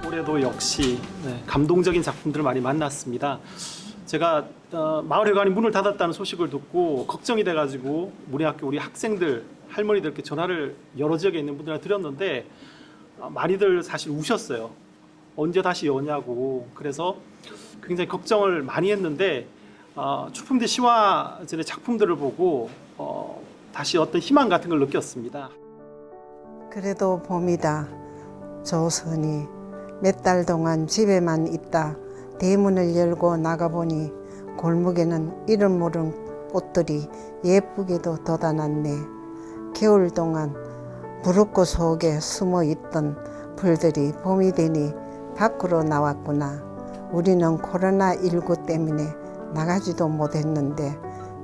올해도 역시 감동적인 작품들을 많이 만났습니다. 제가 마을회관이 문을 닫았다는 소식을 듣고 걱정이 돼가지고 문해학교 우리 학생들 할머니들께 전화를 여러 지역에 있는 분들한테 드렸는데 많이들 사실 우셨어요. 언제 다시 여냐고. 그래서 굉장히 걱정을 많이 했는데 출품된 시화전의 작품들을 보고 다시 어떤 희망 같은 걸 느꼈습니다. 그래도 봄이다. 조선이 몇 달 동안 집에만 있다 대문을 열고 나가보니 골목에는 이름 모른 꽃들이 예쁘게도 돋아났네. 겨울 동안 부르고 속에 숨어 있던 풀들이 봄이 되니 밖으로 나왔구나. 우리는 코로나19 때문에 나가지도 못했는데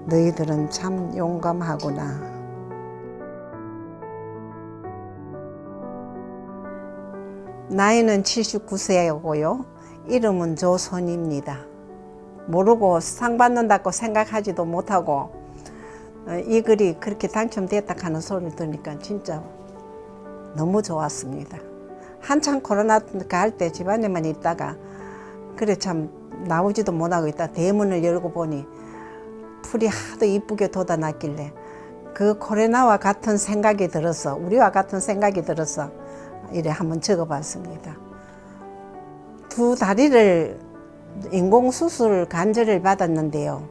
너희들은 참 용감하구나. 나이는 79세이고요. 이름은 조선입니다. 모르고 상 받는다고 생각하지도 못하고 이 글이 그렇게 당첨됐다 하는 소리를 들으니까 진짜 너무 좋았습니다. 한참 코로나 갈 때 집안에만 있다가 그래 참 나오지도 못하고 있다 대문을 열고 보니 풀이 하도 이쁘게 돋아났길래 그 코로나와 같은 생각이 들어서 우리와 같은 생각이 들어서 이래 한번 적어봤습니다. 두 다리를 인공수술 간절을 받았는데요.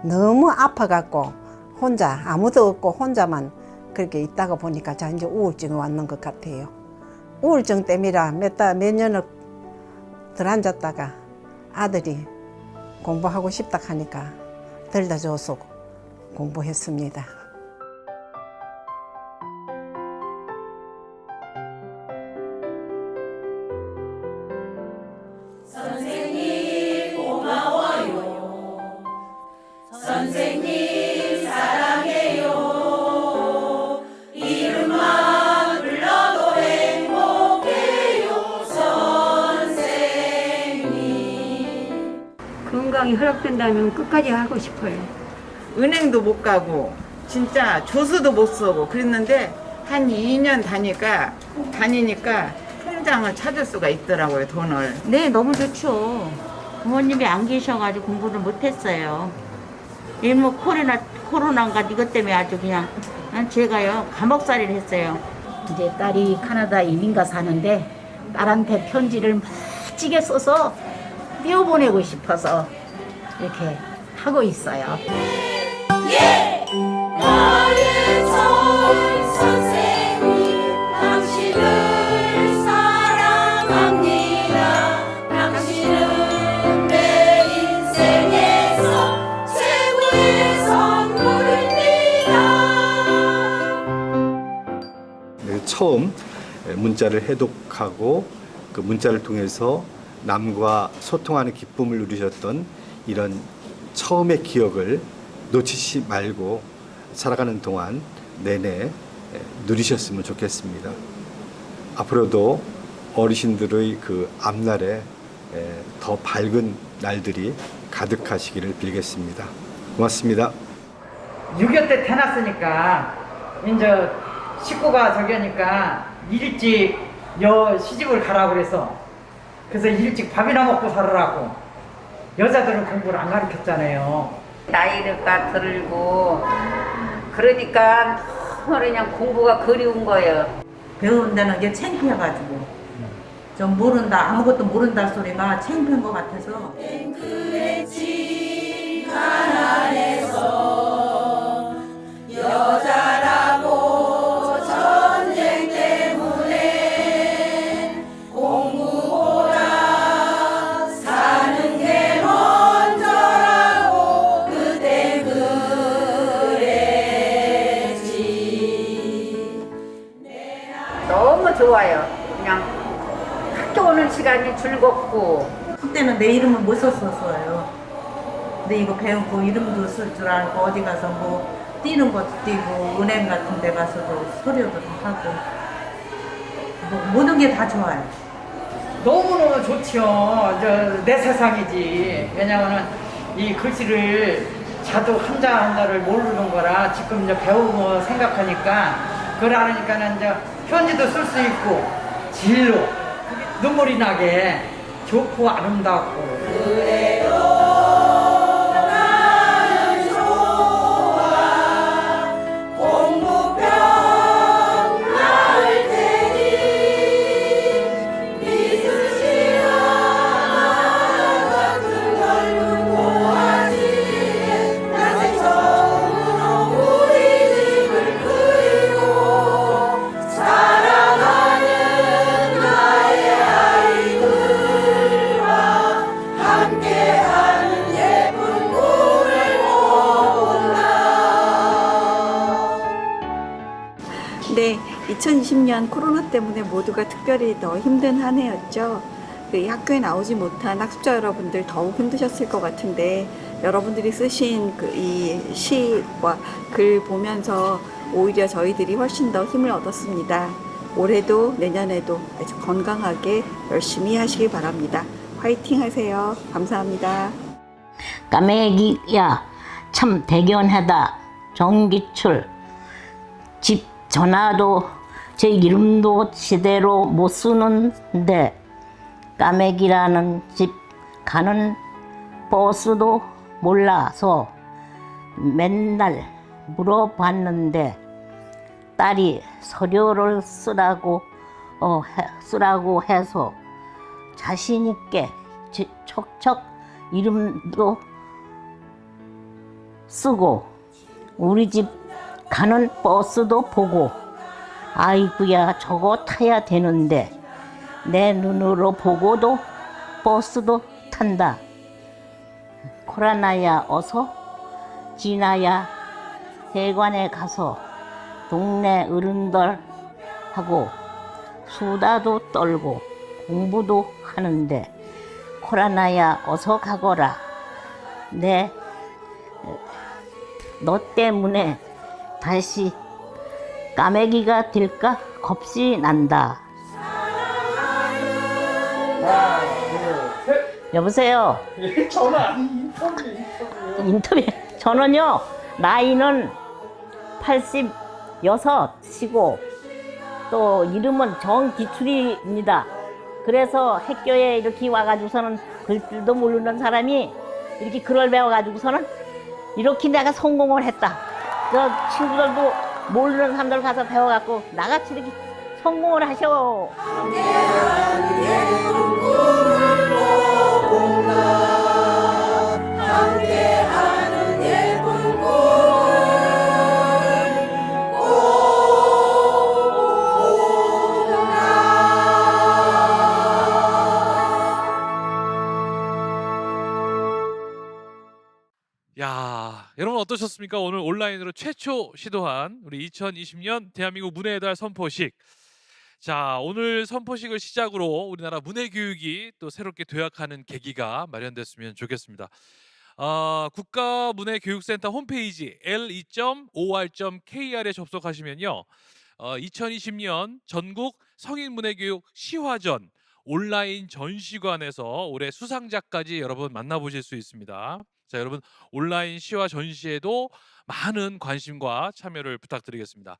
너무 아파갖고 혼자 아무도 없고 혼자만 그렇게 있다가 보니까 이제 우울증이 왔는 것 같아요. 우울증 때문이라 몇 년을 들앉았다가 아들이 공부하고 싶다 하니까 들다 줘서 공부했습니다. 선생님 고마워요. 선생님 사랑해요. 이름만 불러도 행복해요. 선생님. 건강이 허락된다면 끝까지 하고 싶어요. 은행도 못 가고 진짜 조수도 못 쓰고 그랬는데 한 2년 다니니까 통장을 찾을 수가 있더라고요, 돈을. 네, 너무 좋죠. 부모님이 안 계셔가지고 공부를 못했어요. 뭐 코로나인가 이것 때문에 아주 그냥 제가요 감옥살이를 했어요. 이제 딸이 캐나다 이민가 사는데 딸한테 편지를 멋지게 써서 띄워보내고 싶어서 이렇게 하고 있어요. 예! 나의 전 선생님 당신을 사랑합니다. 당신은 내 인생에서 최고의 선물입니다. 처음 문자를 해독하고 그 문자를 통해서 남과 소통하는 기쁨을 누리셨던 이런 처음의 기억을 놓치지 말고 살아가는 동안 내내 누리셨으면 좋겠습니다. 앞으로도 어르신들의 그 앞날에 더 밝은 날들이 가득하시기를 빌겠습니다. 고맙습니다. 6.25 때 태어났으니까 이제 식구가 저기 하니까 일찍 시집을 가라 그래서 일찍 밥이나 먹고 살으라고. 여자들은 공부를 안 가르쳤잖아요. 나이가 들고 그러니까 그냥 공부가 그리운 거예요. 배우는 데는 게 창피해가지고 좀 모른다 아무것도 모른다 소리가 창피한 것 같아서. 그랬지 가난해서 여자라고 전쟁 때문에 공부보다 사는 게 먼저라고 그때 그랬지. 너무 좋아요. 그냥 학교 오는 시간이 즐겁고. 그때는 내 이름은 못 썼었어요. 근데 이거 배우고 이름도 쓸 줄 알고 어디 가서 뭐 뛰는 것도 뛰고 은행 같은 데 가서도 서류도 하고 뭐 모든 게 다 좋아요. 너무너무 좋죠. 내 세상이지. 왜냐면은 이 글씨를 자도 한자 한자를 모르는 거라 지금 이제 배우고 생각하니까 그걸 알으니까는 이제 편지도 쓸 수 있고 진로 눈물이 나게 좋고 아름답고. 그래도 나는 좋아 공부병 나을 테니 믿으시라 같은 젊은 고아지 낮에 처음으로 우리 집을 그리고 사랑하는 나의 아이들과 함께하는 예쁜 꿈을 꿔본다. 네, 2020년 코로나 때문에 모두가 특별히 더 힘든 한 해였죠. 이 학교에 나오지 못한 학습자 여러분들 더욱 힘드셨을 것 같은데 여러분들이 쓰신 이 시와 글 보면서 오히려 저희들이 훨씬 더 힘을 얻었습니다. 올해도 내년에도 아주 건강하게 열심히 하시길 바랍니다. 화이팅 하세요. 감사합니다. 까매기야 참 대견하다. 정기출 집 전화도 제 이름도 제대로 못 쓰는데 까매기라는 집 가는 버스도 몰라서 맨날 물어봤는데 딸이 서류를 쓰라고 해서 자신 있게 척척 이름도 쓰고 우리 집 가는 버스도 보고 아이고야 저거 타야 되는데 내 눈으로 보고도 버스도 탄다. 코로나야 어서 지나야 해관에 가서 동네 어른들하고 수다도 떨고 공부도 하는데 코로나야 어서 가거라. 너 때문에 다시 까매기가 될까 겁이 난다. 여보세요? 전화 인터뷰. 저는요 나이는 86이고 또 이름은 정기출입니다. 그래서 학교에 이렇게 와가지고서는 글줄도 모르는 사람이 이렇게 글을 배워가지고서는 이렇게 내가 성공을 했다. 저 친구들도 모르는 사람들 가서 배워갖고 나같이 이렇게 성공을 하셔. 함께하는 예쁜 꿈을 야, 여러분 어떠셨습니까? 오늘 온라인으로 최초 시도한 우리 2020년 대한민국 문해의 달 선포식. 자, 오늘 선포식을 시작으로 우리나라 문해교육이 또 새롭게 도약하는 계기가 마련됐으면 좋겠습니다. 국가문해교육센터 홈페이지 l2.or.kr에 접속하시면요, 2020년 전국 성인문해교육 시화전 온라인 전시관에서 올해 수상자까지 여러분 만나보실 수 있습니다. 자, 여러분 온라인 시화 전시에도 많은 관심과 참여를 부탁드리겠습니다.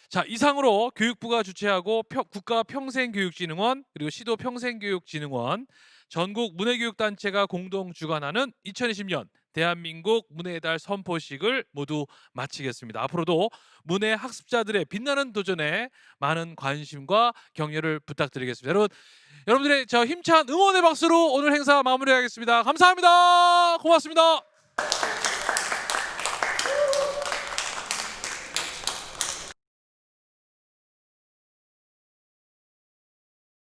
자, 이상으로 교육부가 주최하고 국가평생교육진흥원 그리고 시도평생교육진흥원 전국 문해교육단체가 공동 주관하는 2020년 대한민국 문해의 달 선포식을 모두 마치겠습니다. 앞으로도 문해 학습자들의 빛나는 도전에 많은 관심과 격려를 부탁드리겠습니다. 여러분들의 저 힘찬 응원의 박수로 오늘 행사 마무리하겠습니다. 감사합니다. 고맙습니다.